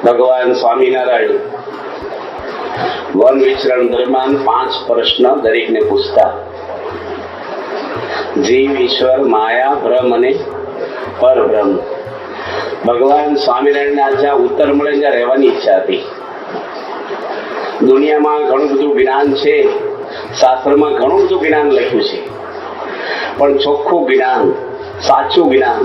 ભગવાન સ્વામિનારાયણ વન વિચરણ દરમિયાન 5 પ્રશ્ન દરેકને પૂછતા. જીવ, ઈશ્વર, માયા, બ્રહ્મ અને પરબ્રહ્મ. ભગવાન સ્વામિનારાયણને જ્યાં ઉત્તર મળે ત્યાં રહેવાની ઈચ્છા હતી. દુનિયામાં ઘણું બધું જ્ઞાન છે, શાસ્ત્રમાં ઘણું બધું જ્ઞાન લખ્યું છે, પણ ચોખ્ખું જ્ઞાન, સાચું જ્ઞાન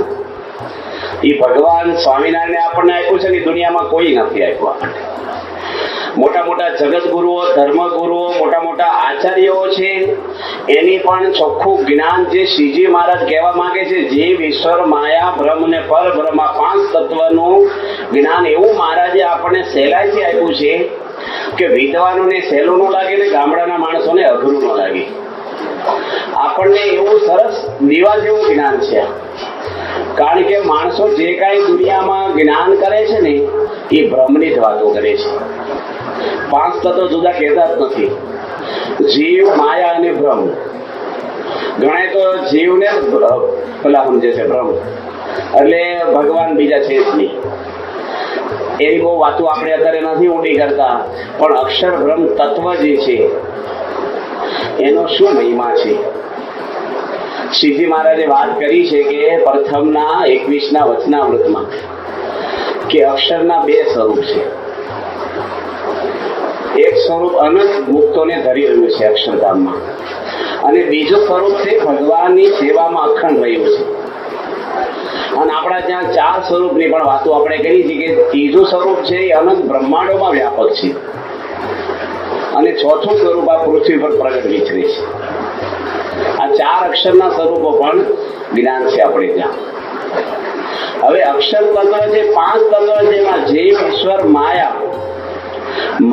એ ભગવાન સ્વામિનારાયણે આપણને આપ્યું છે ને દુનિયામાં કોઈ નથી આપ્યું આપણને. મોટા મોટા જગતગુરુઓ, ધર્મગુરુઓ, મોટા મોટા આચાર્યો છે, એની પણ ચોખ્ખું જ્ઞાન જે શ્રીજી મહારાજ કહેવા માંગે છે, જીવ, ઈશ્વર, માયા, બ્રહ્મ ને પરબ્રહ્મ, 5 તત્વનું જ્ઞાન એવું મહારાજે આપણને સહેલાઈથી આપ્યું છે કે વિદ્વાનોને સહેલું ન લાગે ને ગામડાના માણસોને અઘરું ન લાગે. આપણને એવું સરસ દિવાલ જેવું જ્ઞાન છે. કારણ કે માણસો જે કાંઈ દુનિયામાં જ્ઞાન કરે છે ને એ બ્રહ્મની જ વાતો કરે છે. 5 તત્વો જુદા કહેતા જ નથી. જીવ, માયા અને બ્રહ્મ. ઘણા તો જીવને પેલા સમજે છે બ્રહ્મ એટલે ભગવાન બીજા છે જ નહીં. એની બહુ વાતો આપણે અત્યારે નથી ઊંડી કરતા, પણ અક્ષર બ્રહ્મ તત્વ જે છે એનો શું મહિમા છે. શ્રીજી મહારાજે વાત કરી છે કે પ્રથમના 21ના વચનામૃતમાં કે અક્ષરના 2 સ્વરૂપ છે. એક સ્વરૂપ અનંત મુક્તોને ધરી રહ્યું છે અક્ષરધામમાં, અને બીજું સ્વરૂપ છે ભગવાનની સેવામાં અખંડ રહ્યું છે. અને આપણા ત્યાં 4 સ્વરૂપની પણ વાતો આપણે કરી છે કે ત્રીજું સ્વરૂપ છે એ અનંત બ્રહ્માંડોમાં વ્યાપક છે, અને ચોથું સ્વરૂપ આ પૃથ્વી પર પ્રગટ વિચરે છે. આ 4 અક્ષરના સ્વરૂપો પણ જ્ઞાન છે આપણે ત્યાં. હવે અક્ષર તત્વ છે 5 તત્વ, જેમાં જીવ, ઈશ્વર, માયા.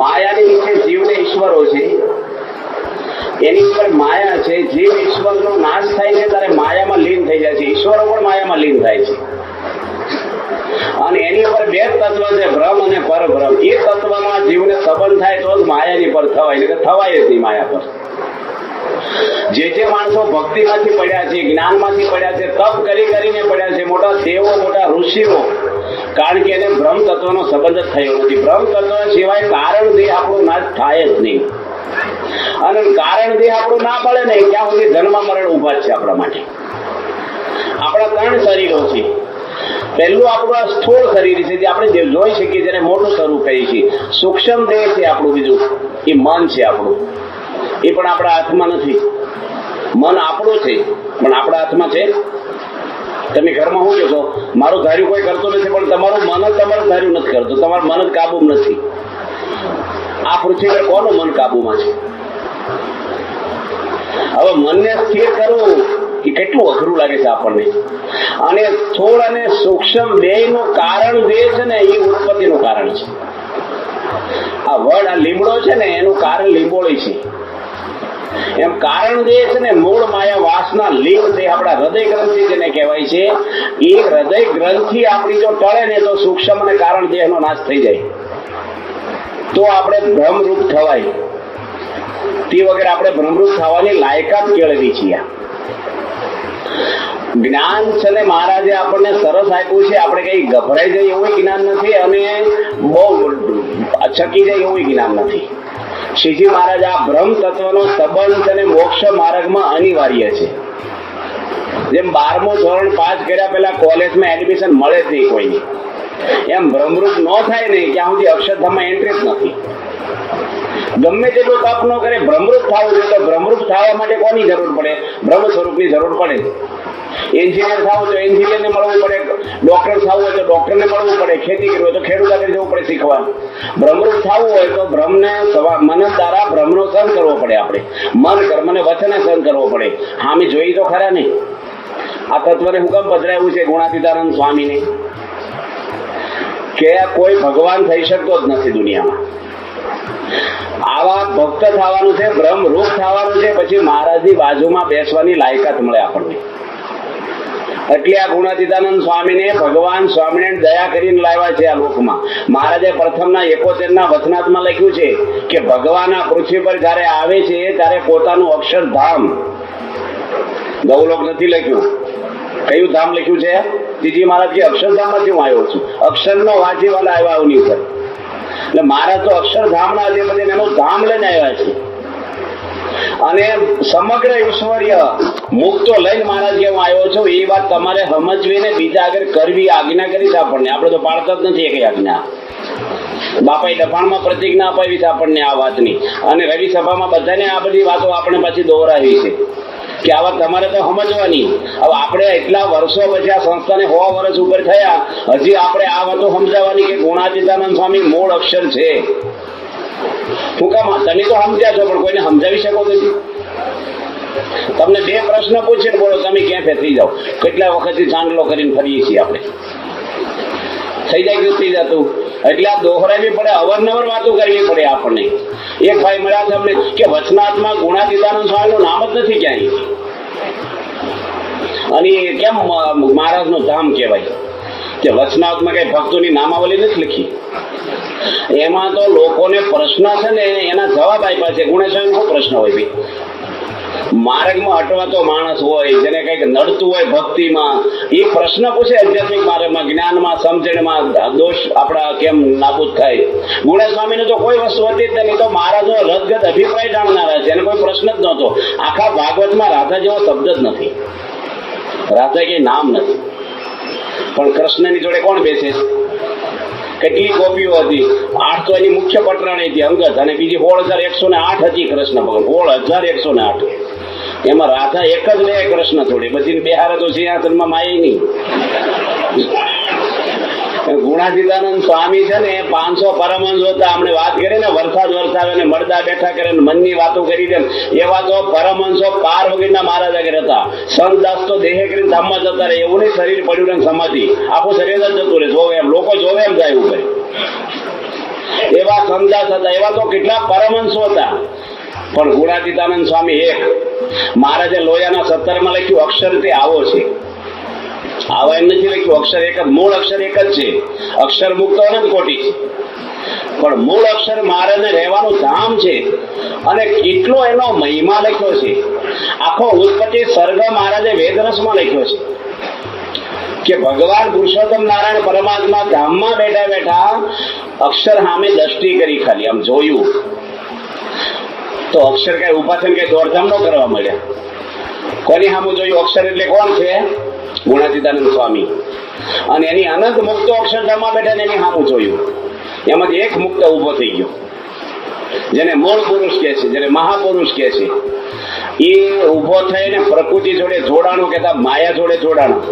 માયાની નીચે જીવ ને ઈશ્વરો છે, એની ઉપર માયા છે. જીવ ઈશ્વરનો નાશ થાય છે ત્યારે માયામાં લીન થઈ જાય છે, ઈશ્વરો પણ માયામાં લીન થાય છે. અને એની ઉપર 2 તત્વ છે, બ્રહ્મ અને પરબ્રહ્મ. એ તત્વમાં જીવને સંબંધ થાય તો જ માયાની પર થવાય, એટલે થવાય જ નહીં માયા પર. જે માણસો ભક્તિમાંથી પડ્યા છે, જ્ઞાનમાંથી પડ્યા છે, તપ કરીને પડ્યા છે, મોટા દેવો, મોટા ઋષિઓ, કારણ કે એને બ્રહ્મ તત્વનો સંબંધ જ થયો નથી. બ્રહ્મ તત્વ સિવાય કારણ દેહ આપણો નાશ થાય જ નહીં. અને કારણ દેહ આપણું ના પડે ને ત્યાં સુધી જન્મ મરણ ઉભા છે આપણા માટે. આપણા 3 શરીરો છે. પહેલું આપણું આ સ્થૂળ શરીર છે, જે આપણે જોઈ શકીએ, જેને મોટું સ્વરૂપ કહીએ છીએ. સૂક્ષ્મ દેહ છે આપણું, બીજું એ મન છે આપણું. એ પણ આપણા હાથમાં નથી. મન આપણું છે પણ આપણા હાથમાં છે. તમે ઘરમાં શું કહો છો, મારું ધાર્યું કોઈ કરતું નથી, પણ તમારું મન જ તમારું ધાર્યું નથી કરતું. તમારું મન જ કાબુમાં નથી. આ પૃથ્વી પર કોનું મન કાબુમાં છે? હવે મનને સ્થિર કરવું એ કેટલું અઘરું લાગે છે આપણને. અને સ્થૂળ અને સૂક્ષ્મ બેયનું કારણ જે છે ને એ ઉત્પત્તિનું કારણ છે. આ વડ, આ લીમડો છે ને એનું કારણ લીંબોળી છે. એમ કારણ જે છે ને મૂળ માયા વાસના લિંગ છે, આપણા હૃદય ગ્રંથિ જેને કહેવાય છે. એ હૃદય ગ્રંથિ આપણી જો ટળે ને તો સૂક્ષ્મ અને કારણ દેહનો નાશ થઈ જાય, તો આપણે બ્રહ્મરૂપ થવાય. તે વગર આપણે બ્રહ્મરૂપ થવાની લાયકાત કેળવી છીએ. જ્ઞાન છે ને મહારાજે આપણને સરસ આપ્યું છે. આપણે કઈ ગભરાઈ જાય એવું જ્ઞાન નથી, અને બહુ છકી જાય એવું જ્ઞાન નથી. શ્રીજી મહારાજ આ બ્રહ્મ તત્વનો સંબંધ અને મોક્ષ માર્ગમાં અનિવાર્ય છે. જેમ 12મું ધોરણ પાસ કર્યા પહેલા કોલેજમાં એડમિશન મળે જ નહીં કોઈને, એમ બ્રહ્મરૂપ ન થાય ને ત્યાં સુધી અક્ષરધામમાં એન્ટ્રી જ નથી. ગમે તેટલું તપ ન કરે, બ્રહ્મરૂપ થવું જોઈએ. તો બ્રહ્મરૂપ થવા માટે કોની જરૂર પડે? બ્રહ્મ સ્વરૂપની જરૂર પડે. એન્જિનિયર થવું તો એન્જિનિયરને મળવું પડે, ડોક્ટર થવું હોય તો ડોક્ટરને મળવું પડે, ખેતી કરવી હોય તો ખેડૂત આગળ જવું પડે શીખવા. બ્રહ્મરૂપ થવું હોય તો બ્રહ્મને મન દ્વારા બ્રહ્મનો સહન કરવો પડે. આપણે મન, કર્મ અને વચને સહન કરવો પડે. હા, અમે જોઈ તો ખરા ને આ તત્વને હુકમ પધરાવ્યું છે ગુણાતીતાનંદ સ્વામીને કે કોઈ ભગવાન થઈ શકતો જ નથી દુનિયામાં. આવા ભક્ત થવાનું છે, બ્રહ્મરૂપ થવાનું છે, પછી મહારાજની બાજુમાં બેસવાની લાયકાત મળે આપણને. એટલે આ ગુણાતીતાનંદ સ્વામીને ભગવાન સ્વામિનારાયણ દયા કરીને લાવ્યા છે આ લોકમાં. મહારાજે પ્રથમના 71ના વચનાથમાં લખ્યું છે કે ભગવાન આ પૃથ્વી પર જયારે આવે છે ત્યારે પોતાનું અક્ષરધામ, ગૌલોક નથી લખ્યું, કયું ધામ લખ્યું છે? શ્રીજી મહારાજ કે અક્ષરધામમાંથી હું આવ્યો છું, અક્ષરનો વાંચીવાલા આવ્યા એની ઉપર. એટલે મહારાજ તો અક્ષરધામના અધિપતિ એનું ધામ લઈને આવ્યા છે અને સમગ્ર ઈશ્વરીય મુક્તો લઈને મહારાજ કે હું આવ્યો છું એ વાત તમારે સમજવી ને બીજા આગળ કરવી આજ્ઞા કરી છે આપણને. આપણે તો પાડતા જ નથી એક આજ્ઞા. બાપાએ દફાણમાં પ્રતિજ્ઞા અપાવી છે આપણને આ વાતની, અને રવિ સભામાં બધાને આ બધી વાતો આપણે પાછી દોહરાવી છે કે આ વાત તમારે તો સમજવાની. હવે આપણે એટલા વર્ષો પછી આ સંસ્થાને 100 વર્ષ ઉપર થયા, હજી આપણે આ વાતો સમજાવવાની કે ગુણાતીતાનંદ સ્વામી મૂળ અક્ષર છે. શું કામ તમે તો સમજ્યા છો પણ કોઈને સમજાવી શકો નથી? તમને 2 પ્રશ્ન પૂછીને બોલો તમે ક્યાં ફેંસી જાઓ. કેટલા વખતથી ચાંદલો કરીને ફરીએ છીએ આપણે. થઈ જાય કે થઈ જતું? એટલે આ દોહરાવી પડે, અવારનવાર વાતો કરવી પડે આપણને. એક ભાઈ મળ્યા છે અમને કે વચનાથમાં ગુણાતીતાનંદ સ્વામીનું નામ જ નથી ક્યાંય, અને કેમ મહારાજનું ધામ કહેવાય? કે વચનાથમાં કઈ ભક્તોની નામાવલી નથી લખી. એમાં તો લોકોને પ્રશ્ન છે ને એના જવાબ આપ્યા છે. ગુણેશ્વર શું પ્રશ્ન હોય ભાઈ? માર્ગમાં અટવાતો માણસ હોય, જેને કઈક નડતું હોય ભક્તિમાં, એ પ્રશ્ન પૂછે આધ્યાત્મિક માર્ગમાં, જ્ઞાનમાં, સમજણમાં દોષ આપણા કેમ નાબૂદ થાય. ગુણેશ સ્વામીને તો કોઈ વસ્તુ હતી જ નહીં, તો મહારાજનો રદગત અભિપ્રાય જાણનારા છે, એને કોઈ પ્રશ્ન જ નહોતો. આખા ભાગવતમાં રાધા જેવો શબ્દ જ નથી, રાધા કઈ નામ નથી. પણ કૃષ્ણની જોડે કોણ બેસે? કેટલી ગોપીઓ હતી? 8 તો એની મુખ્ય પટરાણી હતી અંગત, અને બીજી 16,108 હતી કૃષ્ણ ભગવાન. 16,108. એમાં રાધા એક જ લે કૃષ્ણ થોડી, બધી બિહાર તો સિંહાસનમાં માય નહીં. ગુણાતીતાનંદ સ્વામી છે ને 500 પરમહંસ હતા. આપણે વાત કરીએ ને વરસાદ વરસાવે ને મળદા બેઠા કરે ને મનની વાતો કરી દે, એવા તો પરમહંસો પાર વગરના મહારાજ આગળ હતા. સંતદાસ તો દેહે કરીને ધામમાં જતા રહે, એવું નહીં શરીર પડ્યું ને સમાધિ, આખું શરીર જ જતું રહે, જોવે એમ, લોકો જોવે એમ જાય ઉપર. એવા સંતદાસ હતા, એવા તો કેટલા પરમહંસો હતા. પણ ગુણાતીતાનંદ સ્વામી એક. મહારાજે લોયાના 17 લખ્યું અક્ષર તે આવો છે. આવા એમ નથી લખ્યું, અક્ષર એક જ, મૂળ અક્ષર એક જ છે. અક્ષર મુક્ત અનંત કોટી છે, પણ મૂળ અક્ષર મહારાજને રહેવાનું ધામ છે. અને કેટલો એનો મહિમા લખ્યો છે. આખો ઉત્પત્તિ સર્ગ મહારાજે વેદરસમાં લખ્યો છે કે ભગવાન પુરુષોત્તમ નારાયણ પરમાત્મા ધામમાં બેઠા બેઠા અક્ષર સામે દ્રષ્ટિ કરી, ખાલી આમ જોયું તો અક્ષર કઈ ઉભા થઈને કઈ દોડધામ ન કરવા મળ્યા. કોની સામે જોયું? અક્ષર એટલે કોણ છે? ગુણાતીતાનંદ સ્વામી. અને એની અનંત મુક્તો અક્ષરધામમાં બેઠા ને એની સામું જોયું. એમાંથી એક મુક્ત ઉભો થઈ ગયો, જેને મૂળ પુરુષ કહે છે, જેને મહાપુરુષ કહે છે. એ ઉભો થઈને પ્રકૃતિ જોડે જોડાણું કહેતા, માયા જોડે જોડાણું.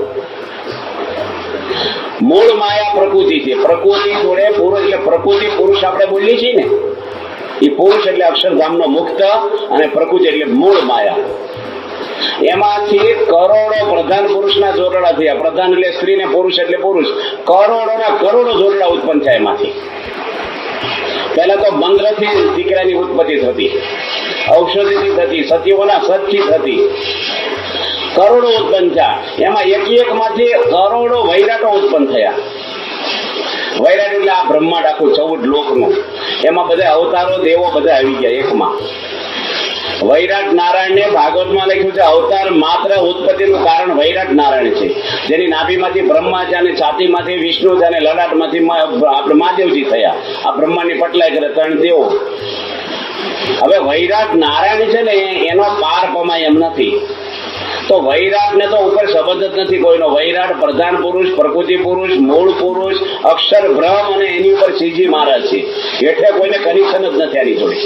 મૂળ માયા પ્રકૃતિ છે, પ્રકૃતિ જોડે પુરુષ, એટલે પ્રકૃતિ પુરુષ આપણે બોલીએ છીએ ને, એ પુરુષ એટલે અક્ષરધામનો મુક્ત, અને પ્રકૃતિ એટલે મૂળ માયા. એમાંથી કરોડો પ્રધાન પુરુષના જોડડા થયા. પ્રધાન એટલે સ્ત્રી ને પુરુષ એટલે પુરુષ. કરોડોના કરોડો જોડડા ઉત્પન્ન થયા એમાંથી. પહેલા તો મંદ્રથી દીકરાની ઉત્પત્તિ થતી, ઔષધિથી થતી, સતીઓના સતથી થતી, કરોડો ઉત્પન્ન થયા. એમાં એક માંથી કરોડો વૈરાટો ઉત્પન્ન થયા. વૈરાટ એટલે આ બ્રહ્માંડ આખું 14 લોકનું, એમાં બધા અવતારો દેવો બધા આવી ગયા એકમાં. વૈરાટ નારાયણને ભાગવતમાં લખ્યું છે અવતાર માત્ર ઉત્પત્તિનું કારણ વૈરાટ નારાયણ છે, જેની નાભીમાંથી બ્રહ્મા છે, અને છાતીમાંથી વિષ્ણુ છે, અને લલાટમાંથી આપણે મહાદેવજી થયા. આ બ્રહ્માંડની પટલાઈ કરે 3 દેવો. હવે વૈરાટ નારાયણ છે ને એનો પાર પમાય એમ નથી. તો વૈરાટ ને તો ઉપર સંબંધ જ નથી કોઈનો. વૈરાટ પ્રધાન પુરુષ, પ્રકૃતિ પુરુષ, મૂળ પુરુષ, અક્ષર બ્રહ્મ, અને એની ઉપર શ્રીજી મહારાજ છે. એટલે કોઈને કનેક્શન જ નથી આની જોડે.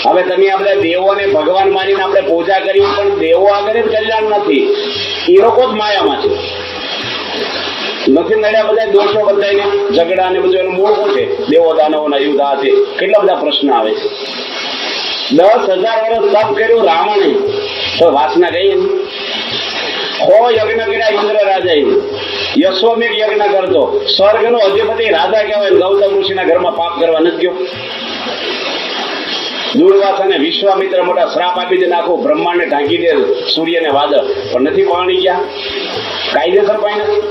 હવે તમે આપણે દેવોને ભગવાન માનીને આપણે પૂજા કરી, પણ દેવો આગળ જ કલ્યાણ નથી. એ લોકો જ માયામાં છે. નથી નડ્યા બધા દોષો બધાને, ઝઘડા ને બધું એનું મૂળ શું છે? દેવો દાનવોના યુદ્ધ આ છે, કેટલા બધા પ્રશ્ન આવે છે. 10,000 વર્ષ તપ કર્યું રાવણે, તો વાસના ગઈ ને. 100 યજ્ઞ કર્યા ઇન્દ્ર રાજાએ, યશ્વમેઘ યજ્ઞ કરતો, સ્વર્ગનો અધિપતિ રાજા કહેવાય, ગૌતમ ઋષિના ઘરમાં પાપ કરવા નથી ગયો. દુર્વાસાને વિશ્વામિત્ર મોટા શ્રાપ આપી દે, આખું બ્રહ્માંડને ઢાંકી દે, સૂર્યને વાદળ, પણ નથી પાણી ગયા, કાયદેસર પાણી નથી.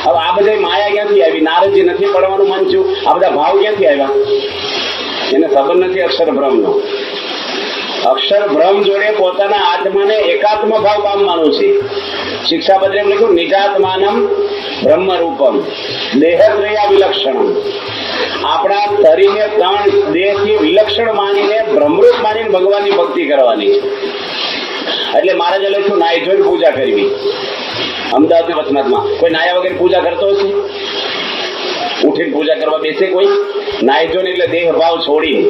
હવે આ બધા માયા ક્યાંથી આવી? નારદજી નથી પડવાનું મન છું, આ બધા ભાવ ક્યાંથી આવ્યા? એને સંબંધ નથી અક્ષર બ્રહ્મનો. અક્ષર બ્રહ્મ જોડે પોતાના આત્માને એકાત્મ ભાવ પામવાનું છે. શિક્ષાપત્રે લખ્યું નિજાત્માનમ બ્રહ્મ રૂપમ દેહત્રયા વિલક્ષણમ. ભક્તિ કરવાની છે. એટલે મહારાજે લખ્યું નાઈ જોઈને પૂજા કરવી. અમદાવાદ ને વચનાથમાં કોઈ નાયા વગર પૂજા કરતો હશે? ઉઠીને પૂજા કરવા બેસે કોઈ? નાઈ જોઈને એટલે દેહ ભાવ છોડીને.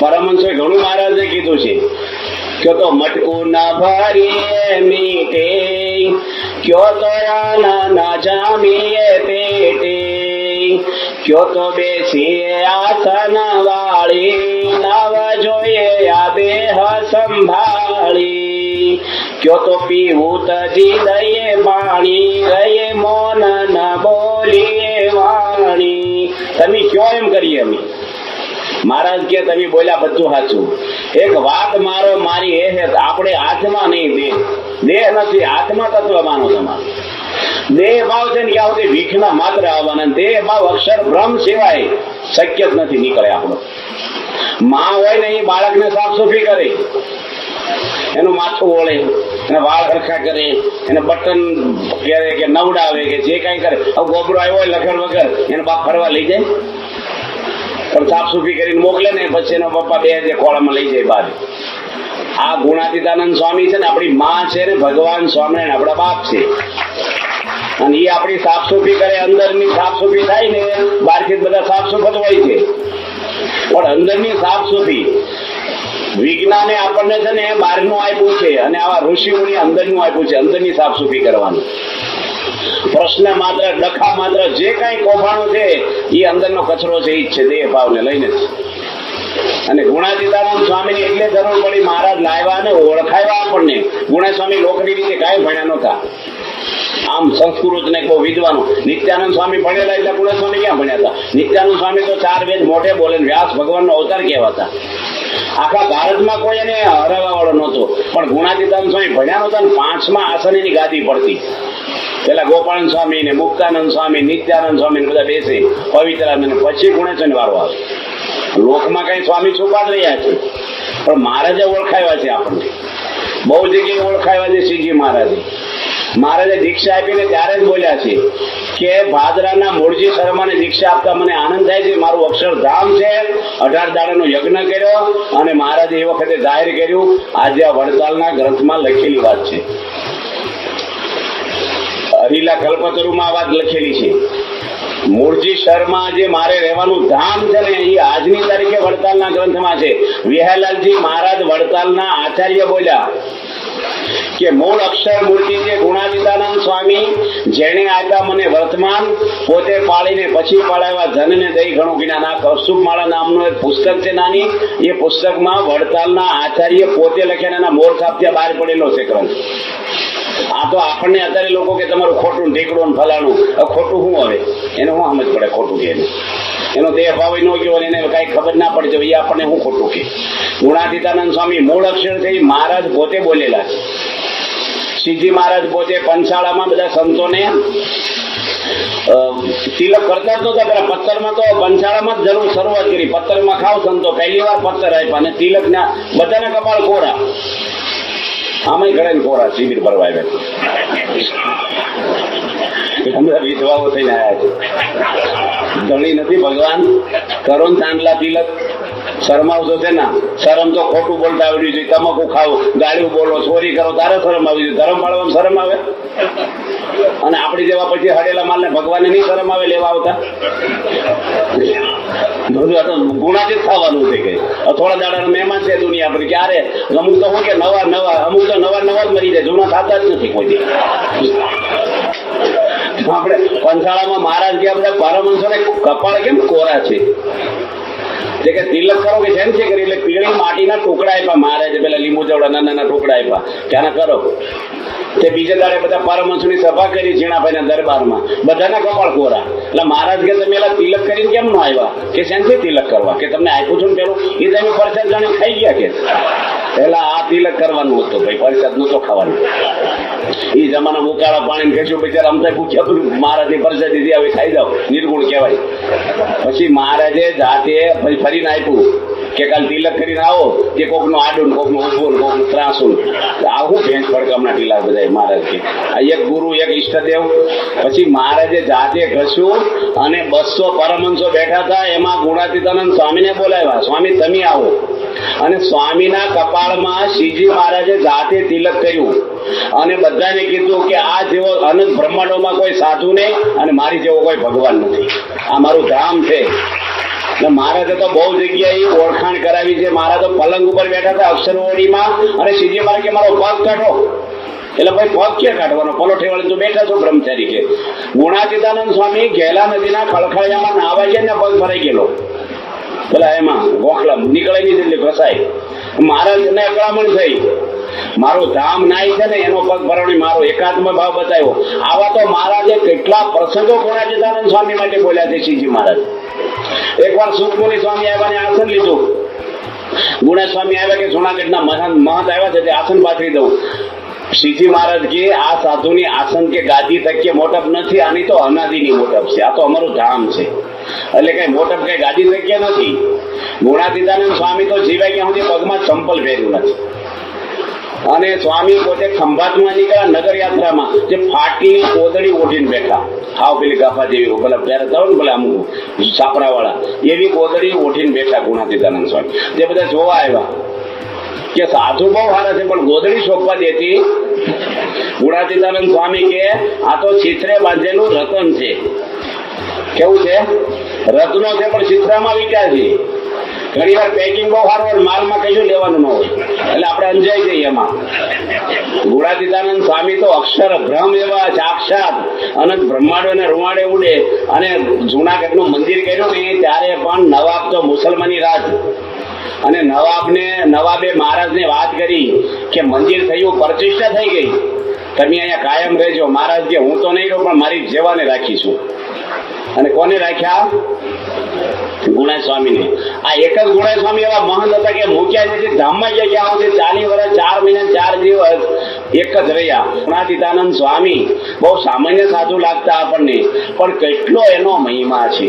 પરમહંસોએ ઘણું મહારાજે કીધું છે. ક્યો તો મટકું ના ભરીએ મીટે, ક્યો તો આના ના જામીએ પેટે, ક્યો તો બેસીએ આસન વાળી, નવ જોઈએ આ દેહ સંભાળી, ક્યો તો પીવું તજી દઈએ પાણી, રહીએ મૌન ન બોલીએ વાણી. તમે ક્યો એમ કરીએ અમે? મહારાજ કે તમે બોલ્યા બધું સાચું. એક વાત મારો મારી એ છે, આપણે આત્મા નહીં દેહ. દેહ નથી, આત્મા તત્વ માનો તમારો. દેહ ભાવ છે ને ક્યાં સુધી વિઘ્ન માત્ર આવવાના. દેહ ભાવ અક્ષર બ્રહ્મ સિવાય શક્ય જ નથી નીકળે આપણો. માં હોય ને એ બાળકને સાફ સુફી કરે, એનું માથું ઓળે, એને વાળ હરખા કરે, એને બટન પહેરે કે નવડાવે કે જે કઈ કરે. હવે ગોબરો આવ્યો હોય લખર વગર, એને બાપ ફરવા લઈ જાય? પણ સાફ સુફી કરીને મોકલે ને પછી એનો પપ્પા બે જે ખોળામાં લઈ જાય બહાર. આ ગુણાતીતાનંદ સ્વામી છે ને આપણી માં છે ને ભગવાન સ્વામિનારાયણ આપણા બાપ છે. અને એ આપણી સાફ સુફી કરે, અંદરની સાફ સુફી થાય ને, બહારથી બધા સાફ સુફ જ હોય છે. પણ અંદરની સાફ સુફી વિજ્ઞાને આપણને છે ને બહારનું આપ્યું છે, અને આવા ઋષિઓની અંદરનું આપ્યું છે. અંદરની સાફ સુફી કરવાનું. પ્રશ્ન માત્ર ડખા માત્ર જે કઈ કૌભાંડો છે એ અંદરનો કચરો છે, એ જ છે, દેહ ભાવને લઈને જ. અને ગુણાતીતાનંદ સ્વામીની એટલે જરૂર પડી, મહારાજ લાવ્યા અને ઓળખાવ્યા આપણને. ગુણા સ્વામી લોકની રીતે કાંઈ ભણ્યા નહોતા. આમ સંસ્કૃત ને બહુ વિદ્વાનો. નિત્યાનંદ સ્વામી ભણેલા એટલે ગુણા સ્વામી ક્યાં ભણ્યા હતા? નિત્યાનંદ સ્વામી તો 4 વેદ મોઢે બોલે, વ્યાસ ભગવાનનો અવતાર કહેવાતા. આખા ભારતમાં કોઈ એને હરાવવા વાળો નહોતો. પણ ગુણાતીતાનંદ સ્વામી ભણ્યા નહોતા ને 5મા આસનની ગાદી પડતી. પેલા ગોપાલ સ્વામી ને મુક્તાનંદ સ્વામી, નિત્યાનંદ સ્વામી બધા બેસે પવિત્રાનંદ, પછી ગુણેશ્વર વારો આવે. લોકમાં કઈ સ્વામી છુપા જ રહ્યા છે, પણ મહારાજે ઓળખાવ્યા છે આપણને. બહુ જગ્યાએ ઓળખાવ્યા છે શ્રીજી મહારાજે. મહારાજે દીક્ષા આપીને ત્યારે જ બોલ્યા છે કે ભાદરાના મૂળજી શર્માને દીક્ષા આપતા મને આનંદ થાય છે. મારું અક્ષરધામ છે. 18 દાડાનો યજ્ઞ કર્યો અને મહારાજે એ વખતે જાહેર કર્યું. આજે આ વડતાલના ગ્રંથમાં લખેલી વાત છે. હરિલા કલ્પતરુમાં આ વાત લખેલી છે. મૂળજી શર્મા જે મારે રહેવાનું ધામ છે ને, એ આજની તારીખે વડતાલના ગ્રંથમાં છે. વિહાલાલજી મહારાજ વડતાલના આચાર્ય બોલ્યા કે મૂળ અક્ષર મૂર્તિ જે ગુણાતીતાનંદ સ્વામી જેને આપ્યા મને વર્તમાન, પોતે પાળીને પછી પાળાવ્યા ધનને દઈ ઘણું જ્ઞાન. આ કૌશુબ માળા નામનું એક પુસ્તક છે નાની. એ પુસ્તકમાં વડતાલના આચાર્ય પોતે લખ્યા, એના મોર છાપથી બહાર પડેલો છે ગ્રંથ. આ તો આપણને અત્યારે લોકો કે તમારું ખોટું ઢીકડું ને ફલાણું. ખોટું શું હવે એને શું સમજ પડે? ખોટું કે એનો દેહ ભાવ ન ગયો, એને કઈ ખબર ના પડે એ આપણને શું ખોટું કે? ગુણાતીતાનંદ સ્વામી મૂળ અક્ષર છે, મહારાજ પોતે બોલેલા છે. શ્રીજી મહારાજ પોતે પંચાળામાં બધા સંતોને તિલક કરતા જ નહોતા. પેલા પત્તરમાં તો પંચાળામાં જ જરૂર શરૂઆત કરી. પત્તરમાં ખાવ સંતો પહેલી વાર પત્તર આપ્યા, અને તિલક ના બધાના કપાળ કોરા. આમાંય ઘણા કોરા શિબિર ભરવા આવ્યા. વિધવાઓ થઈને આવ્યા છે. ધણી નથી ભગવાન, કરો ને ચાંદલા તિલક. શરમાવશો છે ને? શરમ તો ખોટું બોલતા આવડ્યું છે. તમાકુ ખાવ, ગાળ્યું બોલો, ચોરી કરો, તારે શરમ આવી છે. ધર્મ પાળવામાં શરમ આવે? અને આપણી જેવા પછી હડેલા માલને ભગવાનને નહીં શરમ આવે લેવા આવતા? બધું આ તો ગુણાથી જ થવાનું છે. કે થોડા દાડાનો મહેમાન છે દુનિયા પર. ક્યારે અમુક તો શું કે નવા અમુક તો નવા જ મરી જાય, જૂના થતા જ નથી કોઈ. આપણે પંચાળામાં મહારાજ ગયા, બધા પરમહંસોને કપાળ કેમ કોરા છે? જે કે તિલક કરો કે છે ને છે કરી, એટલે પીળી માટીના ટુકડા આપ્યા મહારાજે. પેલા લીંબુ ચવડા નાના ટુકડા આપ્યા કે આના કરો. તે બીજા દાડે બધા પરમહંસોની સભા કરી ઝીણાભાઈના દરબારમાં, બધાના કપાળ કોરા. એટલે મહારાજ કે તમે એલા તિલક કરીને કેમ ન આવ્યા? કે શેનથી તિલક કરવા? કે તમને આપ્યું છું ને પેલું એ તમે પરસાદ જાણે ખાઈ ગયા. કે પેલા આ તિલક કરવાનું હતું ભાઈ, પરસાદ નહોતો ખાવાનું. એ જમાના મુકાળા પાણી કહેશું બિચારા અમતા પૂછ્યા હતું મહારાજની પરસાદ દીધી, હવે ખાઈ જાઓ, નિર્ગુણ કહેવાય. પછી મહારાજે જાતે ફરીને આપ્યું. કે કાલ તિલક કરીને આવો કે કોકનું આડું કોકનું ઊભું કોકનું ત્રાસું આવું ભેંસ ફડકામના ટીલા બધા મહારાજ કે આ એક ગુરુ એક ઈષ્ટદેવ. પછી મહારાજે જાતે ઘસ્યું અને 200 પરમહંસો બેઠા હતા. એમાં ગુણાતીતાનંદ સ્વામીને બોલાવ્યા, સ્વામી તમે આવો. અને સ્વામીના કપાળમાં શ્રીજી મહારાજે જાતે તિલક કર્યું અને બધાને કીધું કે આ જેવો અનંત બ્રહ્માંડોમાં કોઈ સાધુ નહીં અને મારી જેવો કોઈ ભગવાન નથી, આ મારું ધામ છે. મહારાજે તો બહુ જગ્યાએ ઓળખાણ કરાવી છે. મહારાજ તો પલંગ ઉપર બેઠા હતા અક્ષરવાડીમાં અને શ્રીજી મહારાજ કે મારો પગ કાઢો. એટલે ભાઈ પગ ક્યાં કાઢવાનો, પલોઠે વાળી તો બેઠા છો બ્રહ્મચારી કે. ગુણાતીતાનંદ સ્વામી ઘેલા નદીના ખળખળિયામાં નાવા ગયા ને પગ ભરાઈ ગયેલો, પેલા એમાં ગોખલા નીકળે નહીં એટલે ઘસાય. મહારાજને અકળામણ થઈ, મારું ધામ નાય છે ને એનો પગ ભરણી મારો એકાત્મ ભાવ બતાવ્યો. આવા તો મહારાજે કેટલા પ્રસંગો ગુણાતીતાનંદ સ્વામી માટે બોલ્યા છે શ્રીજી મહારાજ. એકવાર સુખમુનિ સ્વામી આવ્યા ને આસન લીધું. ગુણા સ્વામી આવ્યા કે જુનાગઢના મહંત આવ્યા છે તે આસન પાથરી દઉં. શ્રીજી મહારાજ કે આ સાધુની આસન કે ગાદી તકીએ મોટપ નથી, આની તો અનાદિની મોટપ છે, આ તો અમારું ધામ છે. એટલે કઈ મોટપ કઈ ગાદી તકીએ નથી. ગુણાતીતાનંદ સ્વામી તો જીવાય કે સુધી પગમાં ચંપલ પહેર્યું નથી. અને સ્વામી પોતે ખંભાતમાં નીકળ્યા નગર યાત્રામાં, જે ફાટલી કોદડી ઓઢીને બેઠા, હાવ પેલી ગાફા જેવી પેલા પહેરતા હોય ને પેલા અમુક છાપરા વાળા, એવી કોદડી ઓઢીને બેઠા ગુણાતીતાનંદ સ્વામી. તે બધા જોવા આવ્યા કે સાધુ બહુ સારા છે પણ ગોદડી શોભવા દેતી. ગુણાતીતાનંદ સ્વામી કે આ તો ચિત્રે બાંધેલું રતન છે. કેવું છે? રત્નો છે પણ ચિત્રામાં વિચાર છે. ઘણી વાર પેકિંગ બહુ સારું હોય, માલમાં કશું લેવાનું ન હોય એટલે આપણે અંજાઈ જઈએ એમાં. ગુણાતીતાનંદ સ્વામી તો અક્ષર બ્રહ્મ એવા સાક્ષાત અનંત બ્રહ્માંડોને રૂવાડે ઉડે. અને જુનાગઢનું મંદિર કર્યું ને ત્યારે પણ નવાબ તો મુસલમાની રાજ, અને નવાબે મહારાજને વાત કરી કે મંદિર થયું, પ્રતિષ્ઠા થઈ ગઈ, તમે અહીંયા કાયમ રહેજો. મહારાજ કે હું તો નહીં રહું પણ મારી જેવાને રાખીશું. અને કોને રાખ્યા? ગુણા સ્વામીને. આ એક જ ગુણા સ્વામી એવા મહંત હતા કે મૂક્યા નથી, ધામમાં ગયા સુધી 40 વર્ષ 4 મહિના 4 દિવસ એક જ રહ્યા. ગુણાતીતાનંદ સ્વામી બહુ સામાન્ય સાધુ લાગતા આપણને, પણ કેટલો એનો મહિમા છે.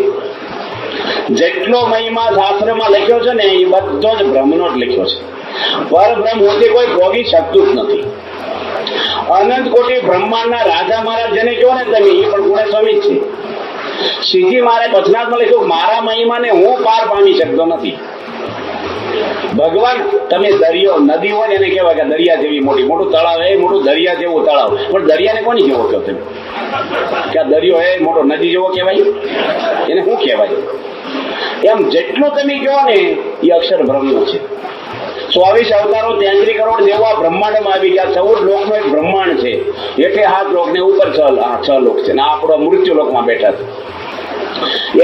જેટલો મહિમા શાસ્ત્રમાં લખ્યો છે ને એ બધો જ બ્રહ્મનો જ લખ્યો છે. પરબ્રહ્મ હોતી કોઈ ભોગી શકતું જ નથી. અનંત કોટી બ્રહ્માંડના રાજા મહારાજ જેને કહો ને તમે, એ પણ ગુણા સ્વામી જ છે. શ્રીજી મહારાજ વચનાત્મા લખ્યું મારા મહિમાને હું પાર પામી શકતો નથી. ભગવાન તમે દરિયો નદી હોય ને એને કહેવાય કે દરિયા જેવી મોટું તળાવ, એ મોટું દરિયા જેવું તળાવ, પણ દરિયાને કોની જેવો કહો તમે? કે આ દરિયો એ મોટો નદી જેવો કહેવાય? એને શું કહેવાય? એમ જેટલું તમે કહો ને એ અક્ષર બ્રહ્મનો છે. 24 અવતારો 33 કરોડ જેવા બ્રહ્માંડમાં આવી ગયા. 14 લોકનો એક બ્રહ્માંડ છે, એટલે 7 લોક ને ઉપર 6 લોક છે, ને આપણો મૃત્યુ લોકમાં બેઠા છે.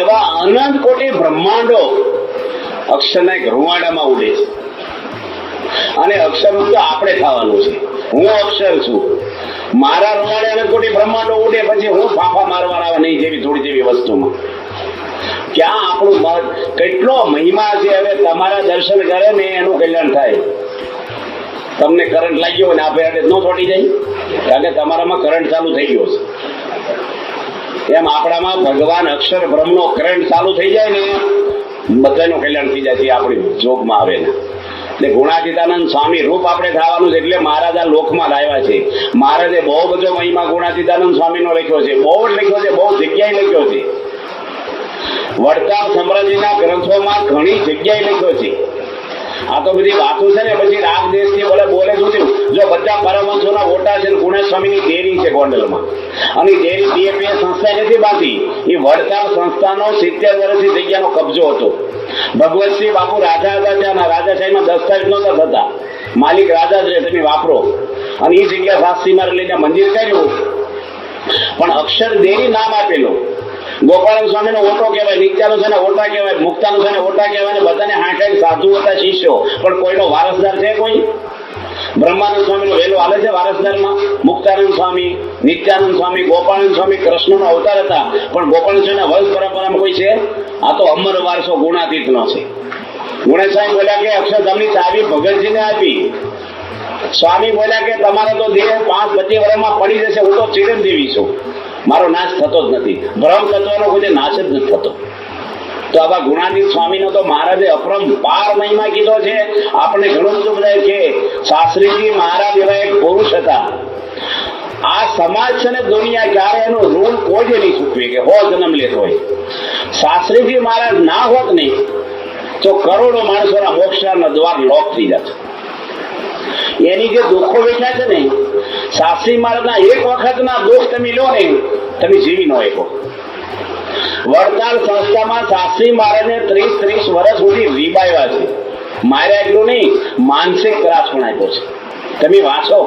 એવા અનંત કોટી બ્રહ્માંડો અક્ષરના એક રૂવાડામાં ઉડે છે. અને અક્ષર તો આપણે થવાનું છે. હું અક્ષર છું, મારા રૂવાડે અનંત કોટી બ્રહ્માંડો ઉડે, પછી હું ફાફા મારવા આવે નહીં જેવી થોડી જેવી વસ્તુમાં. ક્યાં આપણું કેટલો મહિમા છે. હવે તમારા દર્શન કરે ને એનું કલ્યાણ થાય. તમને કરંટ લાગ્યો ને આપે ન છોડી જાય, કારણ કે તમારામાં કરંટ ચાલુ થઈ ગયો છે. એમ આપણામાં ભગવાન અક્ષર બ્રહ્મનો કરંટ ચાલુ થઈ જાય ને બધાનું કલ્યાણ થઈ જાય છે. આપણી જોગમાં આવે ને એટલે ગુણાતીતાનંદ સ્વામી રૂપ આપણે થવાનું છે. એટલે મહારાજ આ લોકમાં લાવ્યા છે. મહારાજે બહુ બધો મહિમા ગુણાતીતાનંદ સ્વામીનો લખ્યો છે, બહુ જ લખ્યો છે, બહુ જગ્યાએ લખ્યો છે. વડતાલ સમૃદ્ધિના ગ્રંથોમાં ઘણી જગ્યાએ લખ્યો છે. આ તો બધી વાતો છે ને પછી રાગ દેશથી બોલે શું? જો બધા પરમહંસોના ઓટા છે, ગુણા સ્વામીની ડેરી છે ગોંડલમાં, અને ડેરી બીએપીએ સંસ્થા નથી બાંધી. એ વડતાલ સંસ્થાનો 70 વર્ષની જગ્યાનો કબજો હતો. ભગવતસિંહ બાપુ રાજા હતા, ત્યાં રાજાશાહીમાં દસ્તાવેજ નહોતા થતા, માલિક રાજા જ રહે, તમે વાપરો. અને એ જગ્યા શાસ્ત્રી મારે લઈને મંદિર કર્યું, પણ અક્ષર ડેરી નામ આપેલું. ગોપાલ સ્વામીનો ઓટો કહેવાય, નિત્યાનો છે ને ઓટા કહેવાય, મુક્તાનો છે ને ઓટા કહેવાય, ને બધાને 60 સાધુ હતા શિષ્યો, પણ કોઈનો વારસદાર છે કોઈ? બ્રહ્માનંદ સ્વામીનો વેલો આવે છે વારસદારમાં. મુક્તાનંદ સ્વામી, નિત્યાનંદ સ્વામી, ગોપાળાનંદ સ્વામી કૃષ્ણનો અવતાર હતા, પણ ગોપાલ સ્વામીના વંશ પરંપરામાં કોઈ છે? આ તો અમર વારસો ગુણાતીતનો છે. ગુણેશ સ્વામી બોલ્યા કે અક્ષરધામની ચાવી ભગતજીને આપી. સ્વામી બોલ્યા કે તમારો તો દેહ 5-25 વર્ષમાં પડી જશે, હું તો ચિરંજીવી છું, મારો નાશ થતો જ નથી. બ્રહ્મ તત્વનો કોઈ નાશ જ નથી થતો. તો આવા ગુણાતીત સ્વામીનો તો મહારાજે અપરંપાર મહિમા કીધો છે. આપણે ઘણું બધું બધા કે શાસ્ત્રીજી મહારાજ એવા એક પુરુષ હતા. આ સમાજ છે ને દુનિયા ક્યારે એનું ઋણ કોઈ જ નહીં ચૂકવે કે હો જન્મ લેતો હોય. શાસ્ત્રીજી મહારાજ ના હોત નહીં તો કરોડો માણસોના મોક્ષના દ્વાર લોક થઈ જત. એની જે દુઃખો વેઠ્યા છે ને, શાસ્ત્રી મહારાજના એક વખતના દુઃખ તમે લો ને, તમે જીવી ન શકો. વડતાલ સંસ્થામાં શાસ્ત્રી મહારાજને 30 વર્ષ સુધી રીબાવ્યા છે. માર્યા એટલું નહીં, માનસિક ત્રાસ પણ આપ્યો છે. તમે વાંચો,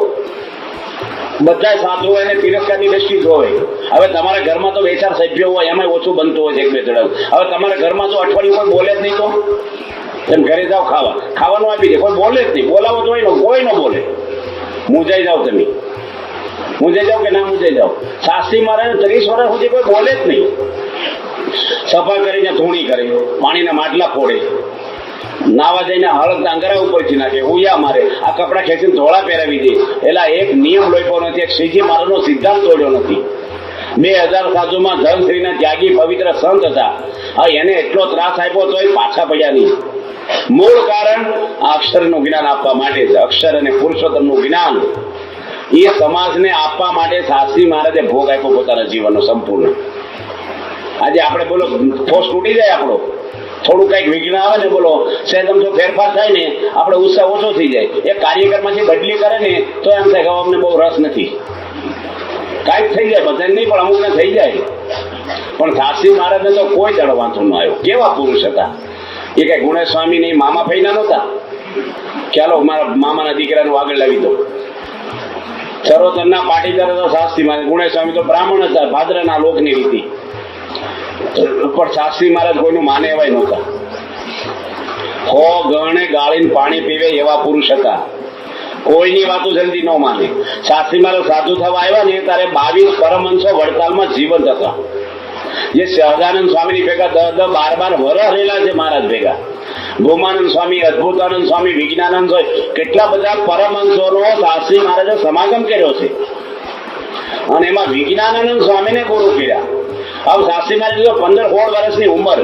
બધા સાધુઓ એને તિરસ્કારની દ્રષ્ટિ જોવે. હવે તમારા ઘરમાં તો 2-4 સભ્યો હોય, એમાં ઓછું બનતું હોય છે 1-2 જણા. હવે તમારા ઘરમાં જો અઠવાડિયું કોઈ બોલે જ નહીં, તો તમે ઘરે જાઓ ખાવાનું આપી દે, કોઈ બોલે જ નહીં. બોલાવો તો કોઈ ન બોલે. મૂંઝાઈ જાઓ, તમે મૂંઝાઈ જાઓ કે ના મૂંઝાઈ જાઓ. શાસ્ત્રી મહારાજ 30 વર્ષ સુધી કોઈ બોલે જ નહીં. સફા કરીને ધૂણી કરે, પાણીના માટલા ફોડે, નાવા જઈને હળદ આંગરા ઉપરથી નાખે, ઉયા મારે, આ કપડા ખેંચીને ધોળા પહેરાવી દે. એટલે એક નિયમ લોપ્યો નથી, એક શ્રીજી મહારાજનો સિદ્ધાંત તોડ્યો નથી. 2000 સાધુમાં ધનશ્રીના ત્યાગી પવિત્ર સંત હતા. હા, એને એટલો ત્રાસ આપ્યો તોય પાછા પડ્યા નહીં. મૂળ કારણ આ અક્ષરનું જ્ઞાન આપવા માટે છે. અક્ષર અને પુરુષોત્તમનું જ્ઞાન એ સમાજને આપવા માટે શાસ્ત્રી મહારાજે ભોગ આપ્યો પોતાના જીવનનો સંપૂર્ણ. આજે આપણે બોલો ફોર્સ તૂટી જાય, આપણો થોડું કઈક વિઘ્ન આવે ને, બોલો સેદમ તો ફેરફાર થાય ને, આપણે ઉત્સાહ ઓછો થઈ જાય. એક કાર્યક્રમમાંથી બદલી કરે ને તો એમ થાય કે અમને બહુ રસ નથી. કાંઈક થઈ જાય, બધાને નહીં પણ અમુકને થઈ જાય. પણ શાસ્ત્રી મહારાજને તો કોઈ દડો વાંધો ન આવ્યો. કેવા પુરુષ હતા એ! કઈ ગુણેશ સ્વામી નહીં, મામા ફઈના નહોતા. ચાલો મારા મામાના દીકરાનું આગળ લાવી દો. ચરોતરના પાટીદાર હતા શાસ્ત્રી મહારાજ. ગુણેશ સ્વામી તો બ્રાહ્મણ હતા, ભાદ્રના લોકની રીતિ. પણ શાસ્ત્રી મહારાજ કોઈનું માને એવાય નહોતા. હો ગણે ગાળીને પાણી પીવે એવા પુરુષ હતા. કોઈની વાતો જલ્દી ન માને. શાસ્ત્રી મહારાજ સાધુ થવા આવ્યા ને ત્યારે 22 પરમહંસો વડતાલમાં જીવંત હતા. જે સહજાનંદ સ્વામીની ભેગા 10-12 વર્ષ રહેલા છે મહારાજ ભેગા. ભૂમાનંદ સ્વામી, અદભુતાનંદ સ્વામી, વિજ્ઞાનંદ હોય, કેટલા બધા પરમહંસોનો શાસ્ત્રી મહારાજે સમાગમ કર્યો છે. અને એમાં વિજ્ઞાનંદ સ્વામીને ગુરુ કર્યા. હવે શાસ્ત્રી મહારાજ 15-16 વર્ષની ઉંમર.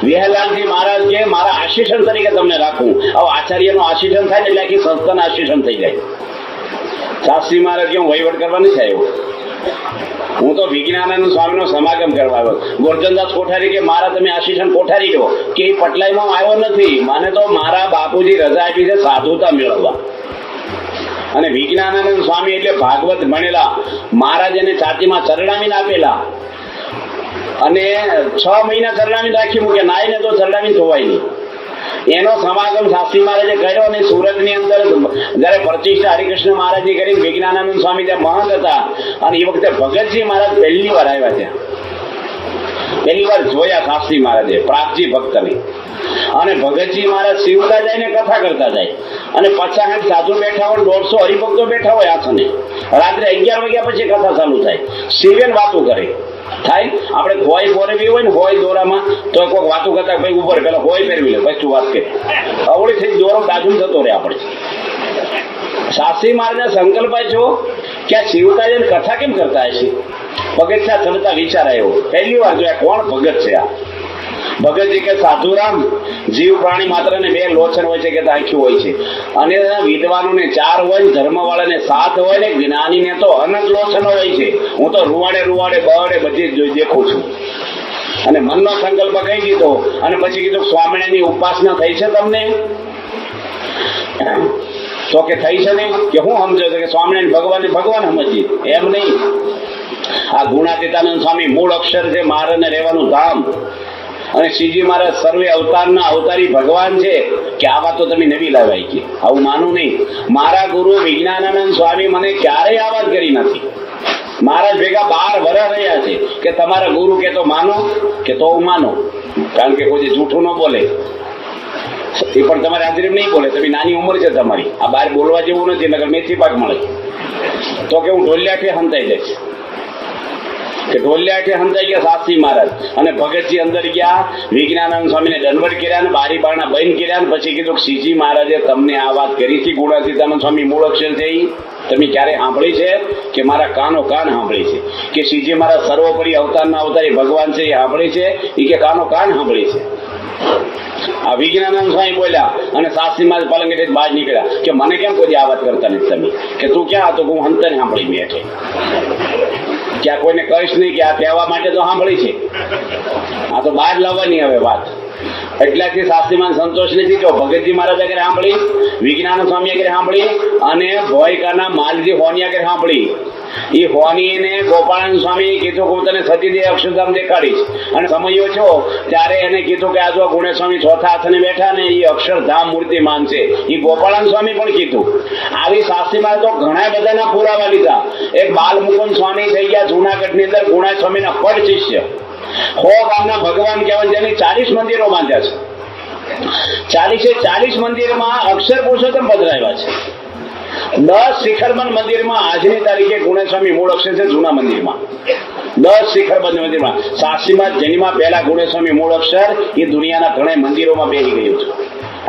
વિહલાલજી મહારાજ કે મારા આશીષણ તરીકે તમને રાખું. હવે આચાર્યનો આશીષણ થાય ને એટલે આખી સંસ્થાના આશીષણ થઈ જાય. શાસ્ત્રી મહારાજ કે હું વહીવટ કરવા નથી આવ્યો, હું તો વિજ્ઞાનંદ સ્વામીનો સમાગમ કરવા આવ્યો. ગોરધનદાસ કોઠારી કે મારા તમે આશીષણ કોઠારી લો કે એ પટલાઈમાં આવ્યો નથી. મને તો મારા બાપુજી રજા આપી છે સાધુતા મેળવવા. અને વિજ્ઞાનંદ સ્વામી એટલે ભાગવત ભણેલા. મહારાજ એને છાતીમાં ચરણાવીને આપેલા અને 6 મહિના ચરણાવીને રાખી મૂકે. નાઈને તો ચરણાવીને ધોવાય નહીં. એનો સમાગમ શાસ્ત્રી મહારાજે કર્યો. અને સુરતની અંદર જયારે પ્રતિષ્ઠા હરિકૃષ્ણ મહારાજની કરીને વિજ્ઞાનંદ સ્વામી ત્યાં મહંત હતા. અને એ વખતે ભગતજી મહારાજ પહેલી વાર આવ્યા ત્યાં. પહેલી વાર જોયા શાસ્ત્રી મહારાજે પ્રાગજી ભક્તને. અને ભગતજી મહારાજ શિવતા જાય ને કથા કરતા જાય. અને 50 સાધુ બેઠા હોય, 150 હરિભક્તો બેઠા હોય આસને. રાત્રે 11 વાગ્યા પછી કથા ચાલુ થાય. શિવેન વાતો કરે થાય. આપણે હોય ફોરવી હોય ને, હોય દોરામાં તો કોઈક વાતો કરતા ભાઈ ઉપર પેલા હોય ફેરવી લે, પછી તું વાત કરી. અવળી થઈ દોરો બાજુ થતો રહે આપણે. શાસ્ત્રી મહારાજના સંકલ્પ છો કે આ શિવતા જઈને કથા કેમ કરતા હશે? પગથિયા ચડતા વિચાર આવ્યો. પહેલી વાર જોયા કોણ ભગત છે આ. ભગતજી કે સાધુરામ, જીવ પ્રાણી માત્ર ને 2 લોચન હોય છે કે આંખ્યું હોય છે. અને વિદ્વાનોને 4 હોય, ધર્મવાળાને 7 હોય ને જ્ઞાનીને તો અનંત લોચનો હોય છે. હું તો રૂવાડે બળે બધી દેખું છું. અને મનનો સંકલ્પ કહી દીધો. અને પછી કીધું સ્વામિનારાયણની ઉપાસના થઈ છે તમને? તો કે થઈ છે ને. કે હું સમજો કે સ્વામિનારાયણ ભગવાન સમજીએ એમ નહીં. આ ગુણાતીતાનંદ સ્વામી મૂળ અક્ષર છે, મહારાજને રહેવાનું ધામ. અને શ્રીજી મહારાજ સર્વે અવતારના અવતારી ભગવાન છે. કે આ વાત તો તમે નવી લાવાઈ કે આવું માનું નહીં. મારા ગુરુ વિજ્ઞાનાનંદ સ્વામી મને ક્યારેય આ વાત કરી નથી. મહારાજ ભેગા 12 વર્ષ રહ્યા છે. કે તમારા ગુરુ કે તો માનો, કે તો હું માનો. કારણ કે કોઈ જૂઠું ન બોલે. એ પણ તમારે હાજરી નહીં બોલે. તમે નાની ઉંમર છે તમારી. આ બહાર બોલવા જેવું નથી, નગર મેથી પાક મળે. તો કે હું ઢોલિયા કે હંતાઈ જઈશ. કે ઢોલિયાઠે હંતાઈ ગયા શાસ્ત્રી મહારાજ અને ભગતજી અંદર ગયા, વિજ્ઞાનંદ સ્વામીને દંડવત કર્યા ને બારી બારણા બંધ કર્યા ને પછી કીધું કે શ્રીજી મહારાજે તમને આ વાત કરી હતી ગુણાતીતાનંદ સ્વામી મૂળ અક્ષર છે ઈ તમે ક્યારે સાંભળી છે? કે મારા કાનો કાન સાંભળી છે. કે શ્રીજી મહારાજ સર્વોપરી અવતારના અવતારી ભગવાન છે એ સાંભળી છે? એ કે કાનો કાન સાંભળી છે. આ વિજ્ઞાનંદ સ્વામી બોલ્યા અને શાસ્ત્રી મહારાજ પલંગેથી બહાર નીકળ્યા કે મને કેમ કોઈ આ વાત કરતા નથી તમે? કે તું ક્યાં હતો? હું હંતને સાંભળી બેઠે. ક્યાં કોઈને કહીશ નહીં કે આ કહેવા માટે તો સાંભળી છે, આ તો બહાર લાવવાની હવે વાત. એટલાથી શાસ્ત્રીમાં સંતોષ નથી થયો. ભગતજી મહારાજ આગળ સાંભળી, વિજ્ઞાન સ્વામી આગળ સાંભળી અને ભોયકાના માલજી હોની આગળ સાંભળી. એ હોનીને ગોપાળાનંદ સ્વામી કીધું કે હું તને સતીદેવ અક્ષરધામ દેખાડીશ અને સમયો છો ત્યારે એને કીધું કે આ જો ગુણેશ સ્વામી ચોથા હાથને બેઠા ને એ અક્ષરધામ મૂર્તિમાન છે. એ ગોપાળાનંદ સ્વામી પણ કીધું. આવી શાસ્ત્રીમાં તો ઘણા બધાના પુરાવા લીધા. એક બાલમુકુંદ સ્વામી થઈ ગયા જુનાગઢની અંદર, ગુણા સ્વામીના પડ શિષ્ય. 100 ગામના ભગવાન કહેવાય, જેની 40 મંદિરો બાંધ્યા છે. 40 મંદિરમાં અક્ષર પુરુષોત્તમ પધરાવ્યા છે. 10 શિખરબંધ મંદિરમાં આજની તારીખે ગુણેશ સ્વામી મૂળ અક્ષર છે. જૂના મંદિરમાં 10 શિખરબંધ મંદિરમાં શાસ્ત્રીમાં જન્મા પહેલા ગુણેશ સ્વામી મૂળ અક્ષર એ દુનિયાના ઘણા મંદિરોમાં બેસી ગયું છે.